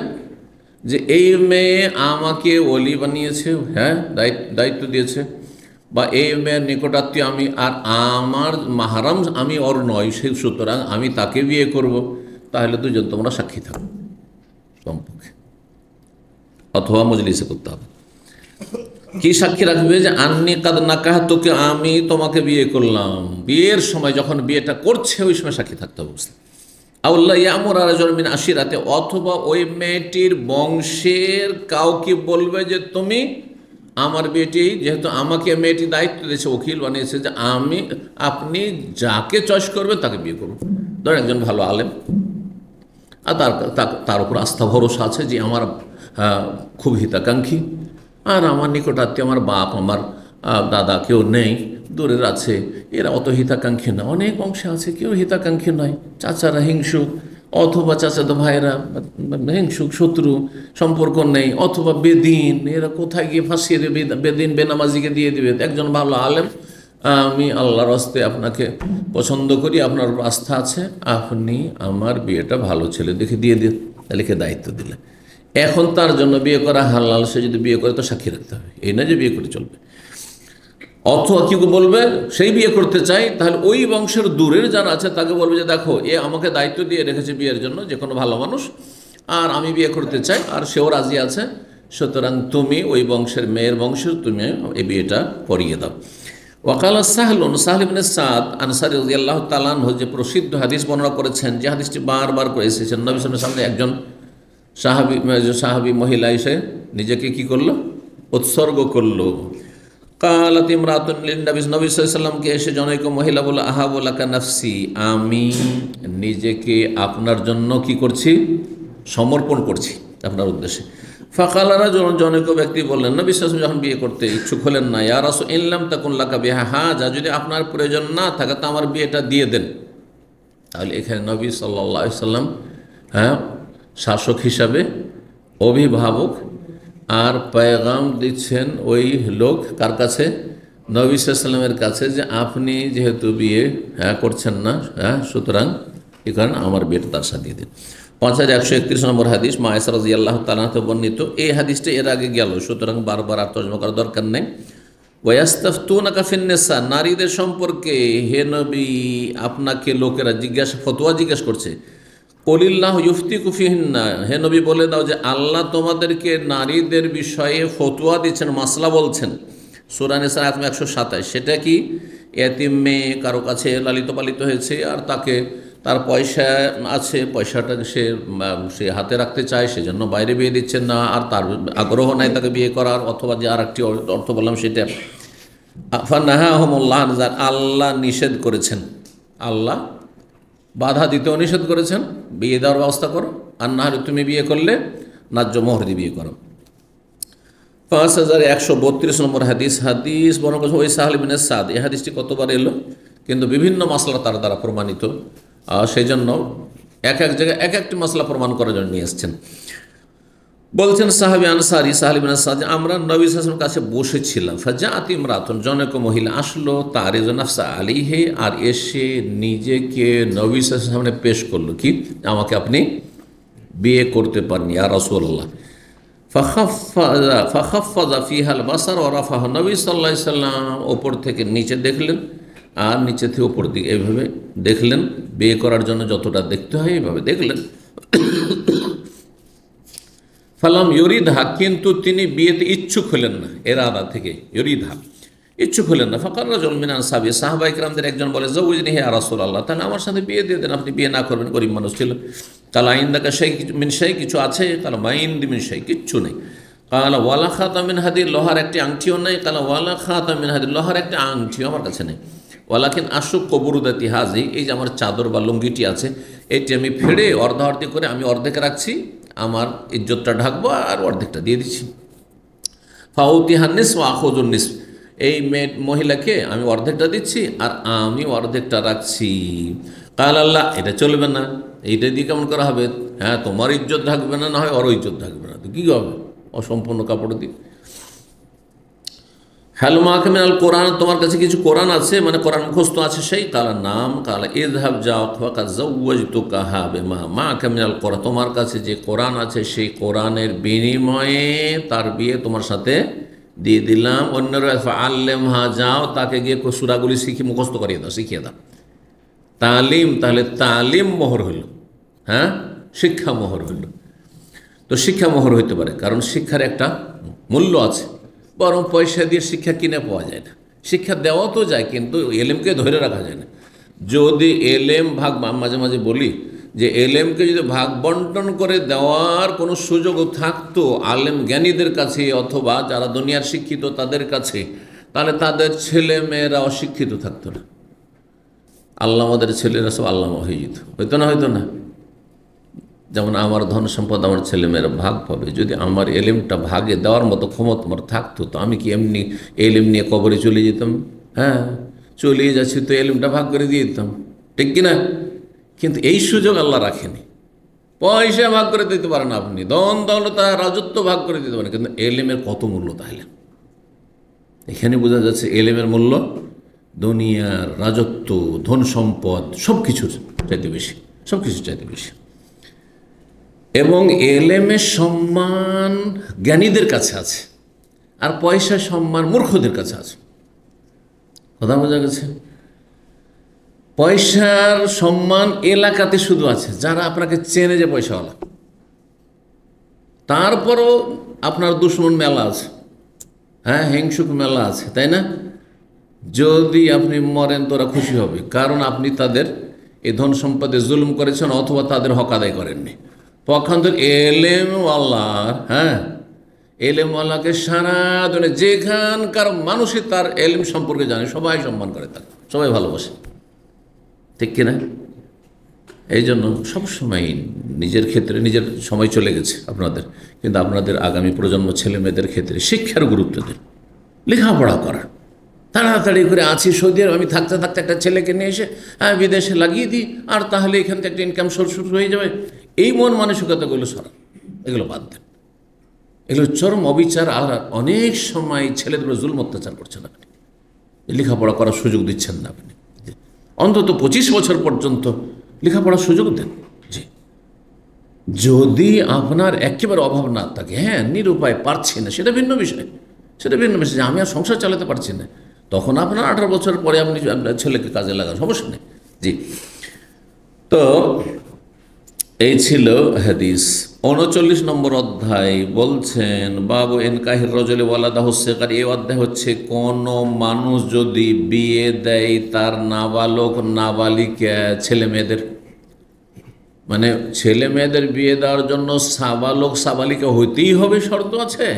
যে এই মেয়ে আমাকে ওলি বানিয়েছে, হ্যাঁ দায়িত্ব দিয়েছে, বা এই মেয়ের নিকটাত্মীয় আমি, আর আমার মাহারাম আমি ওর নয়, সেই সুতরাং আমি তাকে বিয়ে করব, তাহলে দুজন তোমরা সাক্ষী থাকো কমপক্ষে, অথবা মজলিসে করতে হবে। কি সাক্ষী রাখবে? যে আন্নি কাদ নাকাহ, তোকে আমি তোমাকে বিয়ে করলাম। বিয়ের সময় যখন বিয়েটা করছে ওই সময় সাক্ষী থাকতে হবে। আউল্লাহ ইয়ামুর আরাজমিন আশিরাতে, অথবা ওই মেয়েটির বংশের কাউকে বলবে যে তুমি আমার বেটি, যেহেতু আমাকে মেয়েটি দায়িত্ব দিয়েছে, উকিল বানিয়েছে, যে আপনি যাকে চয়েস করবেন তাকে বিয়ে করুন। ধরেন একজন ভালো আলেম, আর তার উপর আস্থা ভরসা আছে যে আমার খুব হিতাকাঙ্ক্ষী, আর আমার নিকটাত্মীয়, আমার বাপ, আমার দাদা কেউ নেই, দূরের আছে, এরা অত হিতাকাঙ্ক্ষী না। অনেক অংশে আছে কেউ হিতাকাঙ্ক্ষী নয়, চাচারা হিংসুক, অথবা চাচাতো ভাইরা হিংসুক, শত্রু, সম্পর্ক নেই, অথবা বেদিন, এরা কোথায় গিয়ে ফাঁসিয়ে দেবে, বেদিন বেনামাজিকে দিয়ে দেবে। একজন ভালো আলেম, আমি আল্লাহর হস্তে আপনাকে পছন্দ করি, আপনার আস্থা আছে, আপনি আমার বিয়েটা ভালো ছেলে দেখে দিয়ে দিন, লিখে দায়িত্ব দিলে। এখন তার জন্য বিয়ে করা হালাল, সে যদি বিয়ে করে তো সাক্ষী রাখতে হবে, এই না যে বিয়ে করে চলবে। অথবা কি বলবে, সেই বিয়ে করতে চাই, তাহলে ওই বংশের দূরের যারা আছে তাকে বলবে যে দেখো, এ আমাকে দায়িত্ব দিয়ে রেখেছে বিয়ের জন্য, যে কোনো ভালো মানুষ, আর আমি বিয়ে করতে চাই, আর সেও রাজি আছে, সুতরাং তুমি ওই বংশের, মেয়ের বংশের তুমি এই বিয়েটা করিয়ে দাও। ওয়াকাল সাহল ইবনে সাদ আনসারী রাদিয়াল্লাহু তাআলা আনহু, যে প্রসিদ্ধ হাদিস বর্ণনা করেছেন, যে হাদিসটি বারবার করে এসেছেন, নবী সাল্লাল্লাহু আলাইহি ওয়াসাল্লামের সামনে একজন সাহাবী মহিলা এসে নিজেকে কি করলো, উৎসর্গ করলো। কালাত ইমরাতুন লিন-নবী, নবী সাল্লাল্লাহু আলাইহি ওয়াসাল্লামকে এসে জনৈক মহিলা বলল, আহাবু লাকা নাফসি, আমি নিজেকে আপনার জন্য কি করছি, সমর্পণ করছি আপনার উদ্দেশ্যে। ফাকালারা, জনৈক ব্যক্তি বললেন, নবী সাল্লাল্লাহু আলাইহি ওয়াসাল্লাম যখন বিয়ে করতে ইচ্ছুক হলেন না, ইয়া রাসূল ইল্লাম তাকুন লাকা বিহা হাজা, যদি আপনার প্রয়োজন না থাকে তো আমার বিয়েটা দিয়ে দেন। তাহলে এখানে নবী সাল্লাল্লাহু আলাইহি ওয়াসাল্লাম শাসক হিসাবে, অভিভাবক, আর পেগাম দিচ্ছেন ওই লোক কার কাছে, নবী সাল্লাল্লাহু আলাইহি ওয়াসাল্লামের কাছে, যে আপনি যেহেতু বিয়ে করছেন না, সুতরাং এখানে আমার বিয়েটা তার সাথে দিয়ে দিন। 5131 নম্বর হাদিস, মা আয়েশা রাদিয়াল্লাহু তাআলা আনহা বর্ণিত। এই হাদিসটা এর আগে গেল, সুতরাং বারবার আর তর্জমা করার দরকার নেই। ওয়াস্তাফতুনাকা ফিন-নিসা, নারীদের সম্পর্কে হে নবী আপনাকে লোকেরা ফতোয়া জিজ্ঞাসা করছে। কুলিল্লাহু ইফতিকু ফিহিন্না, হে নবী বলে দাও যে আল্লাহ তোমাদেরকে নারীদের বিষয়ে ফতোয়া দিচ্ছেন, মাসলা বলছেন। সূরা নিসা আয়াত 127। সেটা কি, এতিম মেয়ে কারো কাছে লালিত পালিত হয়েছে, আর তার পয়সা আছে, পয়সাটা সে হাতে রাখতে চায়, সেজন্য বাইরে বিয়ে দিচ্ছেন না, আর তার আগ্রহ নাই তাকে বিয়ে করার, অথবা যে আর একটি অর্থ বললাম সেটা। ফানাহাহুমুল্লাহ, আল্লাহ নিষেধ করেছেন, আল্লাহ বাধা দিতেও নিষেধ করেছেন, বিয়ে দেওয়ার ব্যবস্থা করো, আর না হলে তুমি বিয়ে করলে ন্যায্য মোহর দিয়ে বিয়ে করো। 5132 নম্বর হাদিস বর্ণনা করেছেন ওই সাহল ইবনে সাদ। এই হাদিসটি কতবার এলো, কিন্তু বিভিন্ন মাসলা তার দ্বারা প্রমাণিত, সেই জন্য এক এক জায়গায় এক একটি মাসলা প্রমাণ করার জন্য নিয়ে এসছেন। বলছেন সাহাবী আনসারী সাহল ইবনে সাদ, আমরা নবী সাল্লাল্লাহু আলাইহি ওয়াসাল্লামের কাছে বসেছিলাম, ফাজাআত ইমরাতুন, জনৈক মহিলা আসলো, তারিযু নাফসা আলাইহি, আর এসে নিজেকে নবী সাল্লাল্লাহু আলাইহি ওয়াসাল্লামের পেশ করলো, কি আমাকে আপনি বিয়ে করতে পারেন ইয়া রাসূলুল্লাহ। ফাখাফাযা ফিহাল বাসার ওয়া রাফাহু, নবী সাল্লাল্লাহু আলাইহি ওয়াসাল্লাম ওপর থেকে নিচে দেখলেন, আর নিচে থেকে ওপর দিকে এইভাবে দেখলেন, বিয়ে করার জন্য যতটা দেখতে হয় এইভাবে দেখলেন। ফালাম ইউরিদহা, কিন্তু তিনি বিয়েতে ইচ্ছুক হলেন না, এরাদা থেকে ইউরিদহা, ইচ্ছুক হলেন না। ফাকার রাজুল মিন আনসাবি, সাহাবা ইকরামদের একজন বলে, যাওয়াজনি হে রাসূলুল্লাহ, তাহলে আমার সাথে বিয়ে দিয়ে দেন, আপনি বিয়ে না করবেন, গরিব মানুষ ছিল। কাল আইন্দাকা সেই মিন সেই, কিছু আছে? কাল মাইন্দি মিন সেই, কিচ্ছু নেই। কাল ওয়ালা খাতাম মিন হাদির, লোহার একটি আংটিও নেই। কাল ওয়ালা খাতাম মিন হাদির, লোহার একটা আংটিও আমার কাছে নেই। ওয়ালাকিন আশুক কবরুদাতি হাজি, এই যে আমার চাদর বা লুঙ্গিটি আছে, এটি আমি ফেড়ে অর্ধাঅর্ধি করে আমি অর্ধেক রাখছি, আমার ইজ্জতটা ঢাকবো, আর অর্ধেকটা দিয়ে দিচ্ছি। ফাউতিহান নিসফ ওয়া আখুযুন নিসফ, এই মহিলাকে আমি অর্ধেকটা দিচ্ছি আর আমি অর্ধেকটা রাখছি। কাল আল্লাহ, এটা চলবে না, এইটা দিয়ে কেমন করা হবে? হ্যাঁ, তোমার ইজ্জত থাকবে না, না হয় ওরও ইজ্জত থাকবে না, তো কী হবে? অসম্পূর্ণ কাপড় দিয়ে। হাল মাকা মিনাল কোরআন, তোমার কাছে কিছু কোরআন আছে, মানে কোরআন মুখস্থ আছে সেই? কালা নাম। কালা ইযহাব যাও ফাকাদ যাওয়াজতুকাহা বিমা মাকা মিনাল কোরআন, তোমার কাছে যে কোরআন আছে সেই কোরআনের বিনিময়ে তার বিয়ে তোমার সাথে দিয়ে দিলাম। অন্যরা ফাআল্লিমহা, যাও তাকে গিয়ে সূরাগুলি শিখে মুখস্থ করিয়ে দাও, শিখিয়ে দাও। তালিম, তাহলে তালিম মোহর হইল, হ্যাঁ, শিক্ষা মোহর হইল। তো শিক্ষা মোহর হইতে পারে, কারণ শিক্ষার একটা মূল্য আছে, বরং পয়সা দিয়ে শিক্ষা কিনে পাওয়া যায় না। শিক্ষা দেওয়া তো যায়, কিন্তু এলেমকে ধরে রাখা যায় না। যদি এলেম ভাগ, মাঝে মাঝে বলি যে এলেমকে যদি ভাগ বন্টন করে দেওয়ার কোনো সুযোগ থাকতো আলেম জ্ঞানীদের কাছে অথবা যারা দুনিয়ার শিক্ষিত তাদের কাছে, তাহলে তাদের ছেলে মেয়েরা অশিক্ষিত থাকতো না। আল্লামাদের ছেলেরা সব আল্লামা হয়ে যেত, হইতো না? হইতো না? যেমন আমার ধন সম্পদ আমার ছেলেমেয়েরা ভাগ পাবে, যদি আমার এলেমটা ভাগে দেওয়ার মতো ক্ষমতা আমার থাকতো, তো আমি কি এমনি এলেম নিয়ে কবরে চলে যেতাম? হ্যাঁ, চলিয়ে যাচ্ছি তো এলেমটা ভাগ করে দিয়ে দিতাম, ঠিক কিনা? কিন্তু এই সুযোগ আল্লাহ রাখেনি। পয়সা ভাগ করে দিতে পারেন আপনি, ধন দৌলত রাজত্ব ভাগ করে দিতে পারেন, কিন্তু এলেমের কত মূল্য তাহলে? এখানে বোঝা যাচ্ছে এলেমের মূল্য দুনিয়ার রাজত্ব, ধন সম্পদ সব কিছুর চাইতে বেশি, সব কিছুর চাইতে বেশি। এবং এলেমের সম্মান জ্ঞানীদের কাছে আছে, আর পয়সার সম্মান মূর্খদের কাছে আছে। কথা বোঝা গেছে? পয়সার সম্মান এলাকাতে শুধু আছে, যারা আপনাকে চেনে যে পয়সাওয়ালা। তারপরও আপনার দুশ্মন মেলা আছে, হ্যাঁ, হিংসুক মেলা আছে, তাই না? যদি আপনি মরেন তোরা খুশি হবে, কারণ আপনি তাদের এই ধন সম্পদে জুলুম করেছেন অথবা তাদের হক আদায় করেননি। পক্ষান্তর এলেম আল্লাহর, হ্যাঁ, এলেম আল্লাহকে সারা দুনিয়া যেখানকার মানুষই তার এলেম সম্পর্কে জানে, সবাই সম্মান করে, তার সবাই ভালোবাসে, ঠিক কিনা? এই জন্য সবসময় নিজের ক্ষেত্রে নিজের সময় চলে গেছে আপনাদের, কিন্তু আপনাদের আগামী প্রজন্ম ছেলে মেয়েদের ক্ষেত্রে শিক্ষার গুরুত্ব দিন, লেখাপড়া করার। তাড়াতাড়ি করে আছি সৌদি আরব, আমি থাকতে থাকতে একটা ছেলেকে নিয়ে এসে বিদেশে লাগিয়ে দিই, আর তাহলে এখান থেকে একটা ইনকাম সোর্স শুরু হয়ে যাবে। এই মন মানসিকতাগুলো সরা, এগুলো বাদ দেন। এগুলো চরম অবিচার। আর অনেক সময় ছেলেদের উপর জুলম অত্যাচার করছেন আপনি, লেখাপড়া করার সুযোগ দিচ্ছেন না আপনি। অন্তত 25 বছর পর্যন্ত লেখাপড়ার সুযোগ দেন। জি, যদি আপনার একেবারে অভাব না থাকে, হ্যাঁ, নিরুপায় পারছি না, সেটা ভিন্ন বিষয়, সেটা ভিন্ন বিষয়। যে আমি আর সংসার চালাতে পারছি না, তখন আপনার 18 বছর পরে আপনি আপনার ছেলেকে কাজে লাগান, সমস্যা নেই। জি, তো এই ছিল হাদিস। 39 নম্বর অধ্যায় বলছেন বাবু এনকাহির রজলে ওয়ালাদাহু সিগার। এই অধ্যায় হচ্ছে কোন মানুষ যদি বিয়ে দেয় তার নাবালক নাবালিকা ছেলে মেয়েদের, মানে ছেলে মেয়েদের বিয়ে দেওয়ার জন্য সাবালক সাবালিকা হইতেই হবে, শর্ত আছে।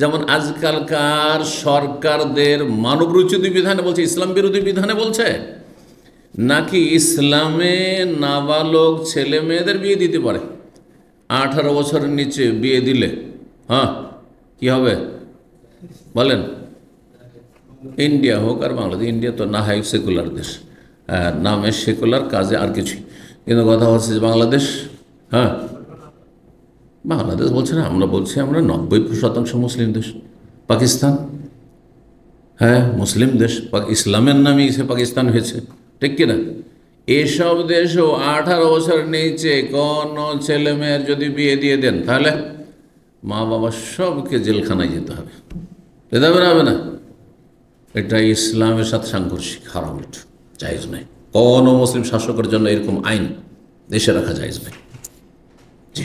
যেমন আজকালকার সরকারদের মানবরচিত বিধানে বলছে, ইসলাম বিরোধী বিধানে বলছে, নাকি ইসলামে নাবালক ছেলে মেয়েদের বিয়ে দিতে পারে? 18 বছরের নিচে বিয়ে দিলে, হ্যাঁ, কি হবে বলেন? ইন্ডিয়া হোক আর বাংলাদেশ, ইন্ডিয়া তো না হয় সেকুলার দেশ, নামে সেকুলার, কাজে আর কিছুই, কিন্তু কথা হচ্ছে যে বাংলাদেশ, হ্যাঁ, বাংলাদেশ বলছে না, আমরা বলছি আমরা 90% মুসলিম দেশ। পাকিস্তান, হ্যাঁ, মুসলিম দেশ, ইসলামের নামে সে পাকিস্তান হয়েছে, ঠিক কিনা? এসব দেশও 18 বছর নিচে কোন ছেলে মেয়ের যদি বিয়ে দিয়ে দেন, তাহলে মা বাবা সবকে জেলখানায় যেতে হবে, যেতে হবে না? এটা ইসলামের সাথে সাংঘর্ষিক, হারাম, এটা জায়েজ নয়। কোনো মুসলিম শাসকের জন্য এরকম আইন দেশে রাখা জায়েজ নয়। জি,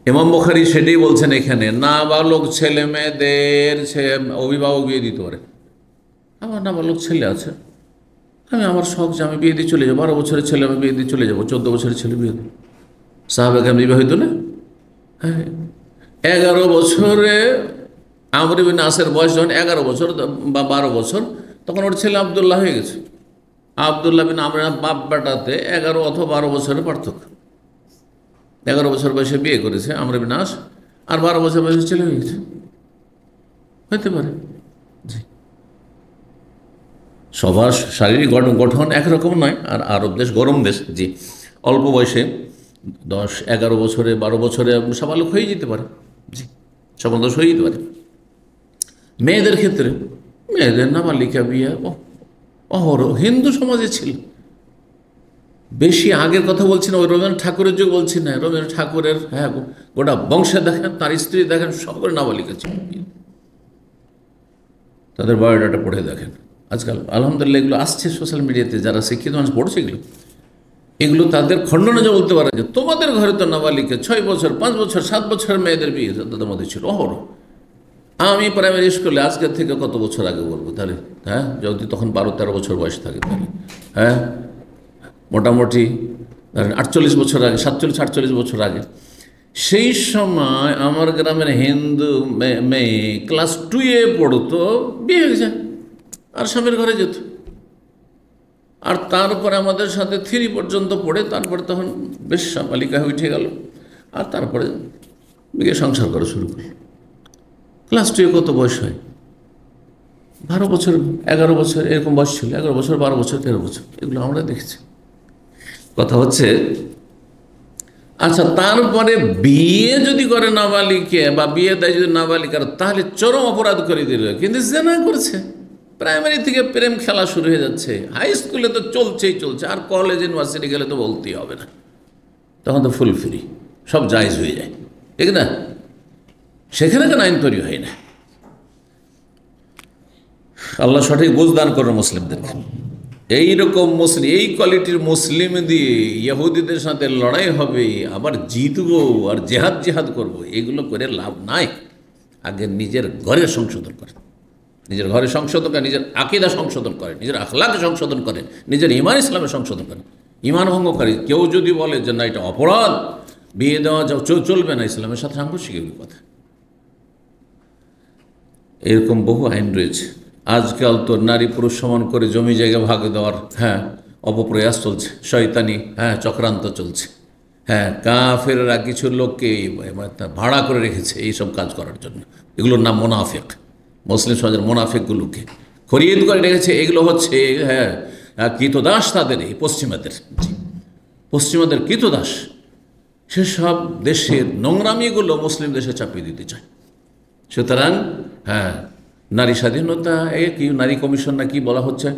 ইমাম বুখারী সেটাই বলছেন এখানে, নাবালক ছেলে মেয়েদের অভিভাবক বিয়ে দিতে পারে। আমার নাবালক ছেলে আছে, আমি আমার শখ যে আমি বিয়ে দিয়ে চলে যাবো, 12 বছরের ছেলে আমি বিয়ে দিয়ে চলে যাবো, 14 বছরের ছেলে বিয়ে দেবো। সাহাবায়ে কেরাম বিবাহিত না? হ্যাঁ, 11 বছরে আমর ইবনে আসের বয়স যখন 11 বছর বা 12 বছর, তখন ওর ছেলে আবদুল্লাহ হয়ে গেছে। আবদুল্লাহ বিন আমর, বাপ বেটাতে 11 অথবা 12 বছরের পার্থক্য। 11 বছর বয়সে বিয়ে করেছে আমর ইবনে আস, আর 12 বছর বয়সে ছেলে হয়ে গেছে, হইতে পারে। জি, সবার শারীরিক গঠন একরকম নয়, আর আরব দেশ গরম দেশ। জি, অল্প বয়সে 10, 11 বছরে, 12 বছরে সাবালক হয়ে যেতে পারে। জি, সমাদোষ হয়ে যেতে পারে। মেয়েদের ক্ষেত্রে মেয়েদের নাবালিকা বিয়ে অহরহ হিন্দু সমাজে ছিল। বেশি আগের কথা বলছি না, ওই রবীন্দ্রনাথ ঠাকুরের যুগ বলছি না, রবীন্দ্রনাথ ঠাকুরের গোটা বংশে দেখেন, তার স্ত্রী দেখেন, সব করে নাবালিকা ছিল। তাদের বায়োডাটা পড়ে দেখেন। আজকাল আলহামদুলিল্লাহ এগুলো আসছে সোশ্যাল মিডিয়াতে, যারা শিক্ষিত মানুষ পড়ছে এগুলো তাদের খণ্ডনে যে বলতে পারে যে তোমাদের ঘরে তো নাবালিকা 6 বছর 5 বছর 7 বছর মেয়েদের বিয়ে তাদের মধ্যে ছিল অহরহ। আমি প্রাইমারি স্কুলে আজকের থেকে কত বছর আগে বলবো তাহলে, যদি তখন 12-13 বছর বয়স থাকে তাহলে মোটামুটি 48 বছর আগে, 47-48 বছর আগে, সেই সময় আমার গ্রামের হিন্দু মেয়ে ক্লাস 2-এ পড়তো, বিয়ে হয়ে যায় আর স্বামীর ঘরে যেত। আর তারপরে আমাদের সাথে 3 পর্যন্ত পড়ে, তারপরে তখন বেশ বালিকা হয়ে উঠে গেল, আর তারপরে বিয়ে সংসার করা শুরু করল। ক্লাস 2-এ কত বয়স হয়? 12 বছর 11 বছর এরকম বয়স ছিল, 11 বছর 12 বছর 13 বছর, এগুলো আমরা দেখেছি। কথা হচ্ছে, আচ্ছা তারপরে বিয়ে যদি করে নাবালিকা বা বিয়ে দেয় যদি নাবালিকার, তাহলে চরম অপরাধ করে দিল। কিন্তু জেনা করছে, প্রাইমারি থেকে প্রেম খেলা শুরু হয়ে যাচ্ছে, হাই স্কুলে তো চলছেই চলছে, আর কলেজ ইউনিভার্সিটি গেলে তো বলতেই হবে না, তখন তো ফুল ফ্রি, সব জায়েজ হয়ে যায়, ঠিক না? সেখানে কেন আইন তৈরি হয় না? আল্লাহ সঠিক বুঝ দান করেন মুসলিমদেরকে। এইরকম মুসলিম, এই কোয়ালিটির মুসলিম দিয়ে ইহুদিদের সাথে লড়াই হবে, আবার জিতবো আর জেহাদ করব, এগুলো করে লাভ নাই। আগে নিজের ঘরে সংশোধন করেন, নিজের ঘরে সংশোধন করেন, নিজের আকিদা সংশোধন করেন, নিজের আখলাকে সংশোধন করেন, নিজের ইমান ইসলামে সংশোধন করেন। ইমান ভঙ্গকারী কেউ যদি বলে যে না এটা অপরাধ, বিয়ে দেওয়া চলবে না, ইসলামের সাথে সাংঘর্ষিক এগুলি কথা। এরকম বহু আইন রয়েছে। আজকাল তো নারী পুরুষ সমান করে জমি জায়গা ভাগ দেওয়ার অপপ্রয়াস চলছে, শয়তানি চক্রান্ত চলছে। কাফেররা কিছু লোককে ভাড়া করে রেখেছে এইসব কাজ করার জন্য। এগুলোর নাম মোনাফেক। মুসলিম সমাজের মোনাফেকগুলোকে খরিদ করে রেখেছে। এগুলো হচ্ছে কৃতদাস তাদের, এই পশ্চিমাদের কৃতদাস। সেসব দেশের নোংরামিগুলো মুসলিম দেশে চাপিয়ে দিতে চায়। সুতরাং নারী স্বাধীনতা, কি নারী কমিশন না কি বলা হচ্ছে,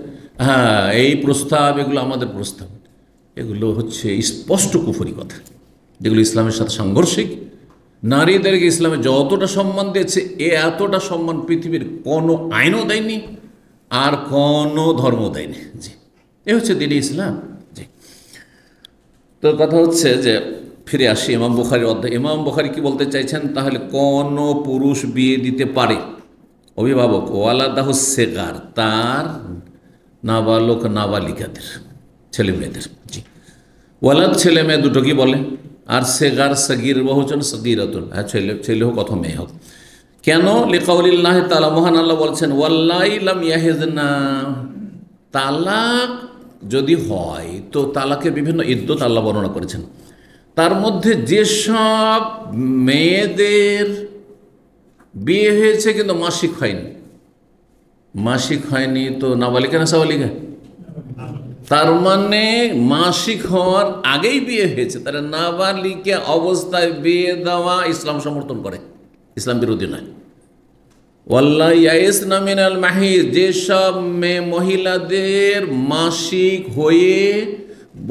এই প্রস্তাব, এগুলো আমাদের প্রস্তাব, এগুলো হচ্ছে স্পষ্ট কুফরি কথা, যেগুলো ইসলামের সাথে সাংঘর্ষিক। নারীদেরকে ইসলামে যতটা সম্মান দিয়েছে, এতটা সম্মান পৃথিবীর কোনো আইনও দেয়নি, আর কোনো ধর্ম দেয়নি। জি, এ হচ্ছে দ্বীন ইসলাম। জি, তো কথা হচ্ছে যে ফিরে আসি ইমাম বুখারীর অধ্যায়। ইমাম বুখারী কি বলতে চাইছেন? তাহলে কোন পুরুষ বিয়ে দিতে পারে, অভিভাবক, ওয়ালাদাহু সেগার, তার নাবালক নাবালিকাদের, ছেলে মেয়েদের। জি, ওয়ালাদ ছেলে মেয়ে দুটো কি বলে, আর সেগার সগীর বহুজন সগীরাতুন, ছেলে হোক অথবা মেয়ে হোক। কেন? লিকাউলিল্লাহ তাআলা, মহান আল্লাহ বলছেন ওয়াল্লাহি লাম ইয়াহিজনা, তালাক যদি হয় তো তালাকের বিভিন্ন ইদ্দত আল্লাহ বর্ণনা করেছেন। তার মধ্যে যেসব মেয়েদের বিয়ে হয়েছে কিন্তু মাসিক হয়নি, তো নাবালিকা না সাবালিকা? তার মানে মাসিক হওয়ার আগেই বিয়ে হয়েছে, তারা নাবালিকা অবস্থায় বিয়ে দেওয়া ইসলাম সমর্থন করে, ইসলাম বিরোধী নয়। ওয়াল্লাহ ইয়াইসনা মিনাল মাহিদ, যেসব মহিলাদের মাসিক হয়ে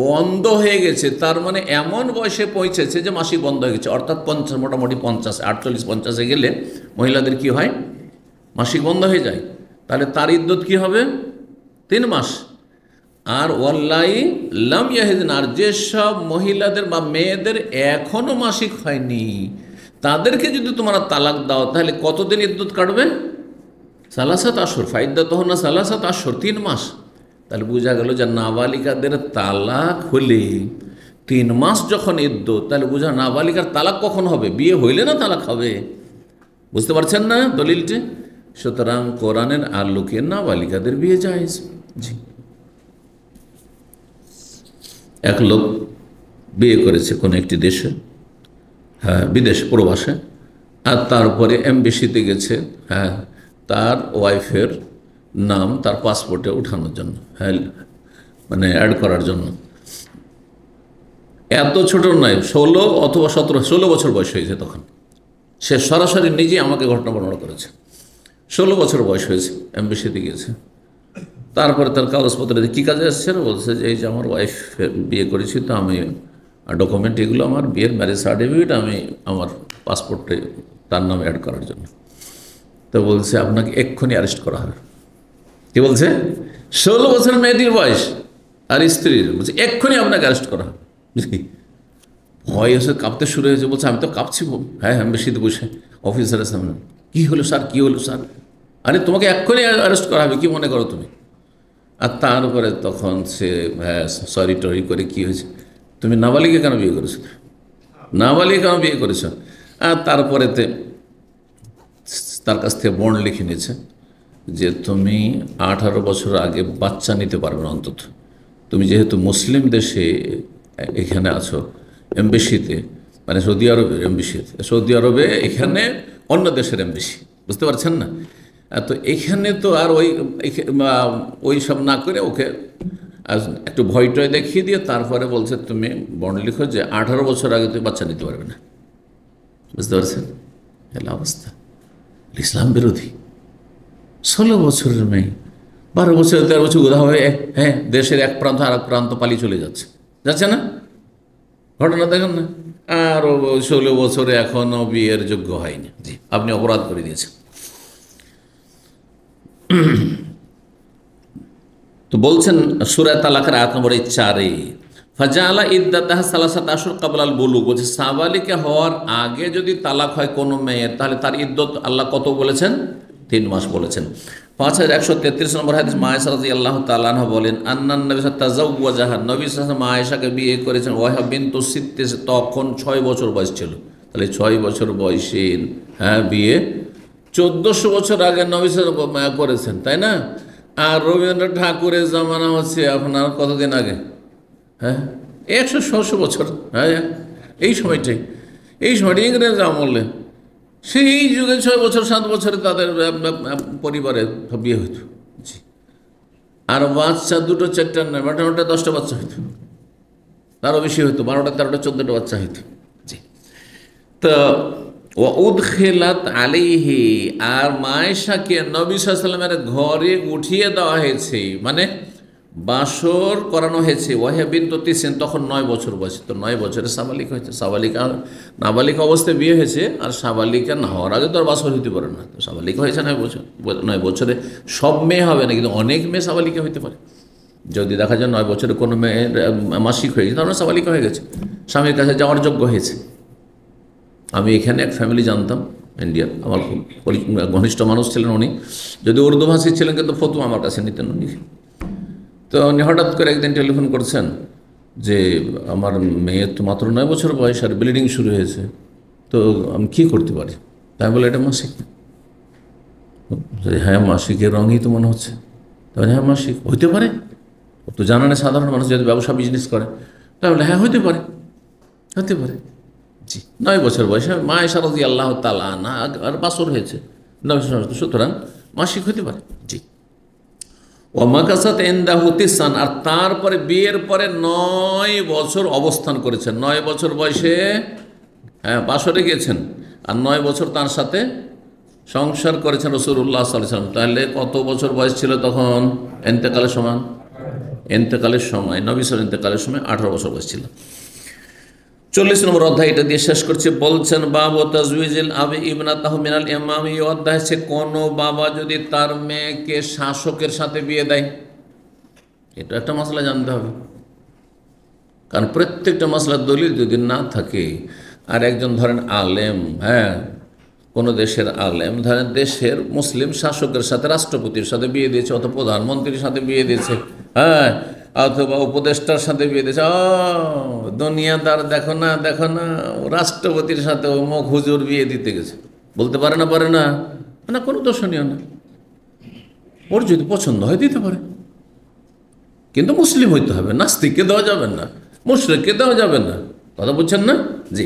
বন্ধ হয়ে গেছে, তার মানে এমন বয়সে পৌঁছেছে যে মাসিক বন্ধ হয়ে গেছে, অর্থাৎ 50, মোটামুটি 50, 48-50 গেলে মহিলাদের কি হয়, মাসিক বন্ধ হয়ে যায়। তাহলে তার ইদ্দত কি হবে? 3 মাস। আর ওয়াল্লাহি লাম ইয়াহিদিন, আর যেসব মহিলাদের বা মেয়েদের এখনও মাসিক হয়নি, তাদেরকে যদি তোমরা তালাক দাও, তাহলে কতদিন ইদ্দত কাটবে? সালাসাত আশহুর, ফাইদ্দাতুহুন্না সালাসাত আশহুর, 3 মাস। তাহলে বোঝা গেল যে নাবালিকাদের তালাক হলে 3 মাস যখন ইদ্দত, তাহলে বোঝা নাবালিকার তালাক কখন হবে? বিয়ে হইলে না তালাক হবে। বুঝতে পারছেন না দলিলটি? সুতরাং কোরআনের আলোকে নাবালিকাদের বিয়ে জায়েজ। জি, এক লোক বিয়ে করেছে কোনো একটি দেশে, বিদেশ প্রবাসে, আর তারপরে এমবেসিতে গেছে তার ওয়াইফের নাম তার পাসপোর্টে উঠানোর জন্য, মানে অ্যাড করার জন্য। এত ছোট নয়, 16 অথবা 17, 16 বছর বয়স হয়েছে তখন। সে সরাসরি নিজে আমাকে ঘটনা বর্ণনা করেছে। 16 বছর বয়স হয়েছে, এমবেসিতে গিয়েছে। তারপরে তার কাগজপত্র কী কাজে আসছে, বলছে যে এই যে আমার ওয়াইফ বিয়ে করেছি, তো আমি ডকুমেন্ট এগুলো আমার বিয়ের ম্যারেজ সার্টিফিকেট আমি আমার পাসপোর্টে তার নামে অ্যাড করার জন্য। তো বলছে আপনাকে এক্ষুনি অ্যারেস্ট করা হবে। কি বলছে? 16 বছর মেয়েটির বয়স আর স্ত্রীর, বলছে এক্ষুনি আপনাকে অ্যারেস্ট করা হবে। ভয় এসে কাঁপতে শুরু হয়েছে, বলছে আমি তো কাঁপছি। হ্যাঁ বেশিতে বসে অফিসারের সামনে, কী হলো স্যার, কী হলো স্যার? আরে তোমাকে এক্ষুনি অ্যারেস্ট করা হবে, কী মনে করো তুমি? আর তার উপরে তখন সে হ্যাঁ সরি টরি করে, কী হয়েছে, তুমি নাবালিকা কেন বিয়ে করেছো, নাবালিকা কেন বিয়ে করেছো? আর তারপরেতে তার কাছ থেকে বন্ড লিখে নিয়েছে যে তুমি 18 বছর আগে বাচ্চা নিতে পারবে না অন্তত। তুমি যেহেতু মুসলিম দেশে এখানে আছো এমবেসিতে, মানে সৌদি আরবের এমবেসিতে, সৌদি আরবে এখানে অন্য দেশের এমবেসি, বুঝতে পারছেন না? তো এখানে তো আর ওই সব না করে ওকে একটু ভয়টয় দেখিয়ে দিয়ে তারপরে বলছে তুমি বন্ড লিখো যে 18 বছর আগে তুমি বাচ্চা নিতে পারবে না। বুঝতে পারছেন এলা অবস্থা? ইসলাম বিরোধী। 16 বছরের মেয়ে, 12 বছর 13 বছর উদা হয়ে হ্যাঁ দেশের এক প্রান্ত আর এক প্রান্ত পালিয়ে চলে যাচ্ছে না? ঘটনা দেখেন না? আর 16 বছরে এখনও বিয়ের যোগ্য হয়নি। জি, আপনি অপরাধ করে দিয়েছেন। তো বলছেন সূরা তালাকের আয়াত নম্বর 4, ফাজালা ইদ্দাতাহা সালাসাত আশহুর ক্বাবলাল বুলুগ, বলছে সাবালিকা হওয়ার আগে যদি তালাক হয় কোনো মেয়ের, তাহলে তার ইদ্দত আল্লাহ কত বলেছেন? 3 মাস বলেছেন। 5133 নম্বর হাদিস, মা আয়েশা রাদিয়াল্লাহু তাআলা আনহা বলেন আন্নান নবী তাযাওয়াজাহা, নবী সাল্লাল্লাহু আলাইহি ওয়াসাল্লাম মা আয়েশাকে বিয়ে করেছেন ওয়াহা বিনতু সিত্তিস, তখন 6 বছর বয়স ছিল। তাহলে 6 বছর বয়সে হ্যাঁ বিয়ে 1400 বছর আগে নবী সাল্লাল্লাহু আলাইহি ওয়াসাল্লাম করেছেন, তাই না? আর রবীন্দ্রনাথ ঠাকুরের জামানা হচ্ছে আপনার কতদিন আগে? হ্যাঁ 100 বছর। হ্যাঁ এই সময়টাই ইংরেজ আমলে, সেই যুগে 6 বছর 7 বছরে তাদের পরিবারে বিয়ে হইত। জি, আর বাচ্চা 2টো 4টা নয়, মোটামুটি 10টা বাচ্চা হইতো, তারও বেশি হইতো, 12টা 13টা 14টা বাচ্চা হইতো। জি, তো উদখিলাত আলাইহি, আর মায়েশাকে নবী সাল্লাল্লাহু আলাইহি ওয়াসাল্লামের ঘরে উঠিয়ে দেওয়া হয়েছে, মানে বাসর করানো হয়েছে। ওয়াহিয়া বিনতু তিসিন, তখন 9 বছর বয়স। তো 9 বছরে সাবালিকা হয়েছে। সাবালিকা নাবালিকা অবস্থায় বিয়ে হয়েছে, আর সাবালিকা না হওয়ার আগে তো আর বাসর হইতে পারে না। তো সাবালিকা হয়েছে 9 বছর। 9 বছরে সব মেয়ে হবে না, কিন্তু অনেক মেয়ে সাবালিকা হইতে পারে। যদি দেখা যায় 9 বছরে কোনো মেয়ের মাসিক হয়ে গেছে, তাহলে সাবালিকা হয়ে গেছে, স্বামীর কাছে যাওয়ার যোগ্য হয়েছে। আমি এখানে এক ফ্যামিলি জানতাম ইন্ডিয়ার, আমার খুব ঘনিষ্ঠ মানুষ ছিলেন উনি, যদি উর্দু ভাষী ছিলেন, কিন্তু ফতোয়া আমার কাছে নিতেন উনি। তো উনি হঠাৎ করে একদিন টেলিফোন করছেন যে আমার মেয়ের তো মাত্র 9 বছর বয়স আর ব্লিডিং শুরু হয়েছে, তো আমি কী করতে পারি? তাই বলে এটা মাসিক? হ্যাঁ মাসিকের রঙই তো মনে হচ্ছে। তাহলে হ্যাঁ মাসিক হইতে পারে, ও তো জানা না, সাধারণ মানুষ যদি ব্যবসা বিজনেস করে, তাহলে হ্যাঁ হতে পারে। জি, 9 বছর বয়সে মা আয়েশা রাদিয়াল্লাহু তাআলা আনহা আর বাসর হয়েছে, সুতরাং মাসিক হতে পারে। জি, ওয়ামাকাসাত ইনদাহু তিসান, আর তারপরে বিয়ের পরে 9 বছর অবস্থান করেছেন। 9 বছর বয়সে হ্যাঁ বাসরে গিয়েছেন, আর 9 বছর তার সাথে সংসার করেছেন রাসূলুল্লাহ সাল্লাল্লাহু আলাইহি ওয়াসাল্লাম। তাহলে কত বছর বয়স ছিল তখন? ইন্তেকালের সময়, নবী সাল্লাল্লাহু ইন্তেকালের সময় 18 বছর বয়স ছিল। 40 নম্বর অধ্যায় এটা দিয়ে শেষ করছে। বলছেন বাবু তাজউইজিল আবি ইবনাতাহু মিনাল ইমামি, অধ্যায় হচ্ছে কোন বাবা যদি তার মেয়েকে শাসকের সাথে বিয়ে দেয়। এটা একটা মশলা জানতে হবে, কারণ প্রত্যেকটা মশলার দলিল যদি না থাকে, আর একজন ধরেন আলেম, হ্যাঁ কোনো দেশের আলেম ধরেন দেশের মুসলিম শাসকের সাথে, রাষ্ট্রপতির সাথে বিয়ে দিয়েছে, অথবা প্রধানমন্ত্রীর সাথে বিয়ে দিয়েছে, হ্যাঁ অথবা উপদেষ্টার সাথে বিয়ে দিয়েছে, দুনিয়াদার দেখো না রাষ্ট্রপতির সাথে ও মুখ হুজুর বিয়ে দিতে গেছে, বলতে পারে না, না কোনো দর্শনীয় না। ওর যদি পছন্দ হয় দিতে পারে, কিন্তু মুসলিম হইতে হবে, নাস্তিককে দেওয়া যাবে না, মুশরিককে দেওয়া যাবে না। কথা বুঝছেন না? জি।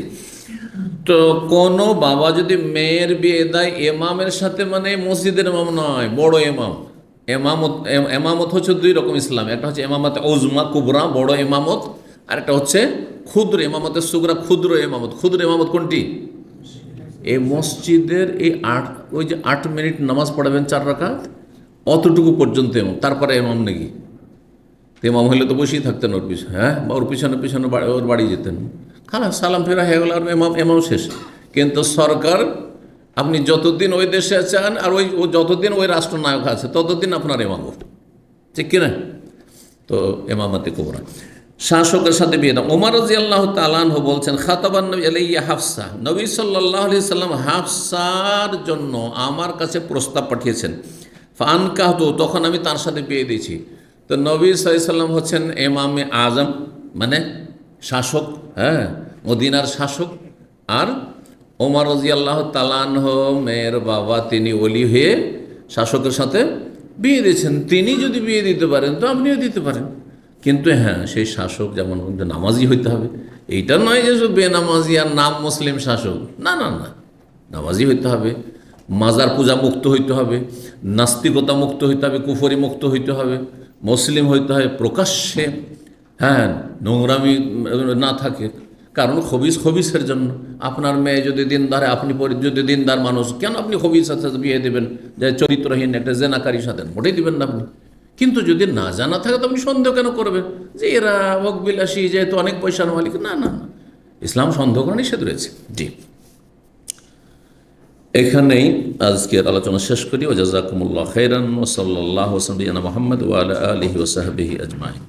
তো কোনো বাবা যদি মেয়ের বিয়ে দেয় এমামের সাথে, মানে মসজিদের এমাম নয়, বড় এমাম। এমামত হচ্ছে 2 রকম ইসলাম, একটা হচ্ছে এমামতে ওজমা কুবরা বড় এমামত, আর একটা হচ্ছে ক্ষুদ্র এমামতে সুগরা ক্ষুদ্র এমামত। ক্ষুদ্র এমামত কোনটি? এই মসজিদের ওই যে 8 মিনিট নামাজ পড়াবেন 4 রাকাত, অতটুকু পর্যন্ত এমাম, তারপরে এমাম নাকি? এমাম হলে তো বসেই থাকতেন ওর পিছনে, হ্যাঁ, বা ওর পিছনে পিছনে ওর বাড়ি যেতেন, খালাস সালাম ফেরা হয়ে গেল আর এমাম শেষ। কিন্তু সরকার, আপনি যতদিন ওই দেশে আছেন আর ও যতদিন ওই রাষ্ট্রনায়ক আছে ততদিন আপনার এমাম, ঠিক কিনা? তো এমামাতে কুবরা, শাসকের সাথে বিয়ে দাও। ওমর রাদিয়াল্লাহু তাআলা আনহু বলছেন, খাতাবান নবী আলাইয়া হাফসা, নবী সাল্লাল্লাহু আলাইহি সাল্লাম হাফসার জন্য আমার কাছে প্রস্তাব পাঠিয়েছেন। ফানকাহতু, তখন আমি তার সাথে বিয়ে দিয়েছি। তো নবী সাল্লাল্লাহু আলাইহি সাল্লাম হচ্ছেন এমামে আজম, মানে শাসক, হ্যাঁ, মদিনার শাসক। আর ওমর রাদিয়াল্লাহু তাআলা আনহু মেয়ের বাবা, তিনি ওলি হয়ে শাসকের সাথে বিয়ে দিয়েছেন। তিনি যদি বিয়ে দিতে পারেন তো আপনিও দিতে পারেন, কিন্তু হ্যাঁ, সেই শাসক যেমন নামাজি হইতে হবে। এইটা নয় যে বেনামাজি আর নাম মুসলিম শাসক, না না না, নামাজি হইতে হবে, মাজার পূজা মুক্ত হইতে হবে, নাস্তিকতা মুক্ত হইতে হবে, কুফরি মুক্ত হইতে হবে, মুসলিম হইতে হবে প্রকাশ্যে, হ্যাঁ, নোংরামি না থাকে। কারণ খবিসের জন্য আপনার মেয়ে যদি দিনদার, আপনি যদি দিনদার মানুষ, কেন আপনি খবিসের সাথে বিয়ে দেবেন? যে চরিত্রহীন একটা জেনাকারীর সাথে মোটেই দিবেন না আপনি। কিন্তু যদি না জানা থাকে তো আপনি সন্দেহ কেন করবেন যে এরা ভোগবিলাসী, যেহেতু অনেক পয়সার মালিক? না না না, ইসলাম সন্দেহ করা নিষেধ রয়েছে। জি, এখানেই আজকের আলোচনা শেষ করি। ওয়া জাযাকুমুল্লাহু খাইরান ওয়া সাল্লাল্লাহু আলা মুহাম্মদ ওয়া আলা আলিহি ওয়া সাহবিহি আজমাইন।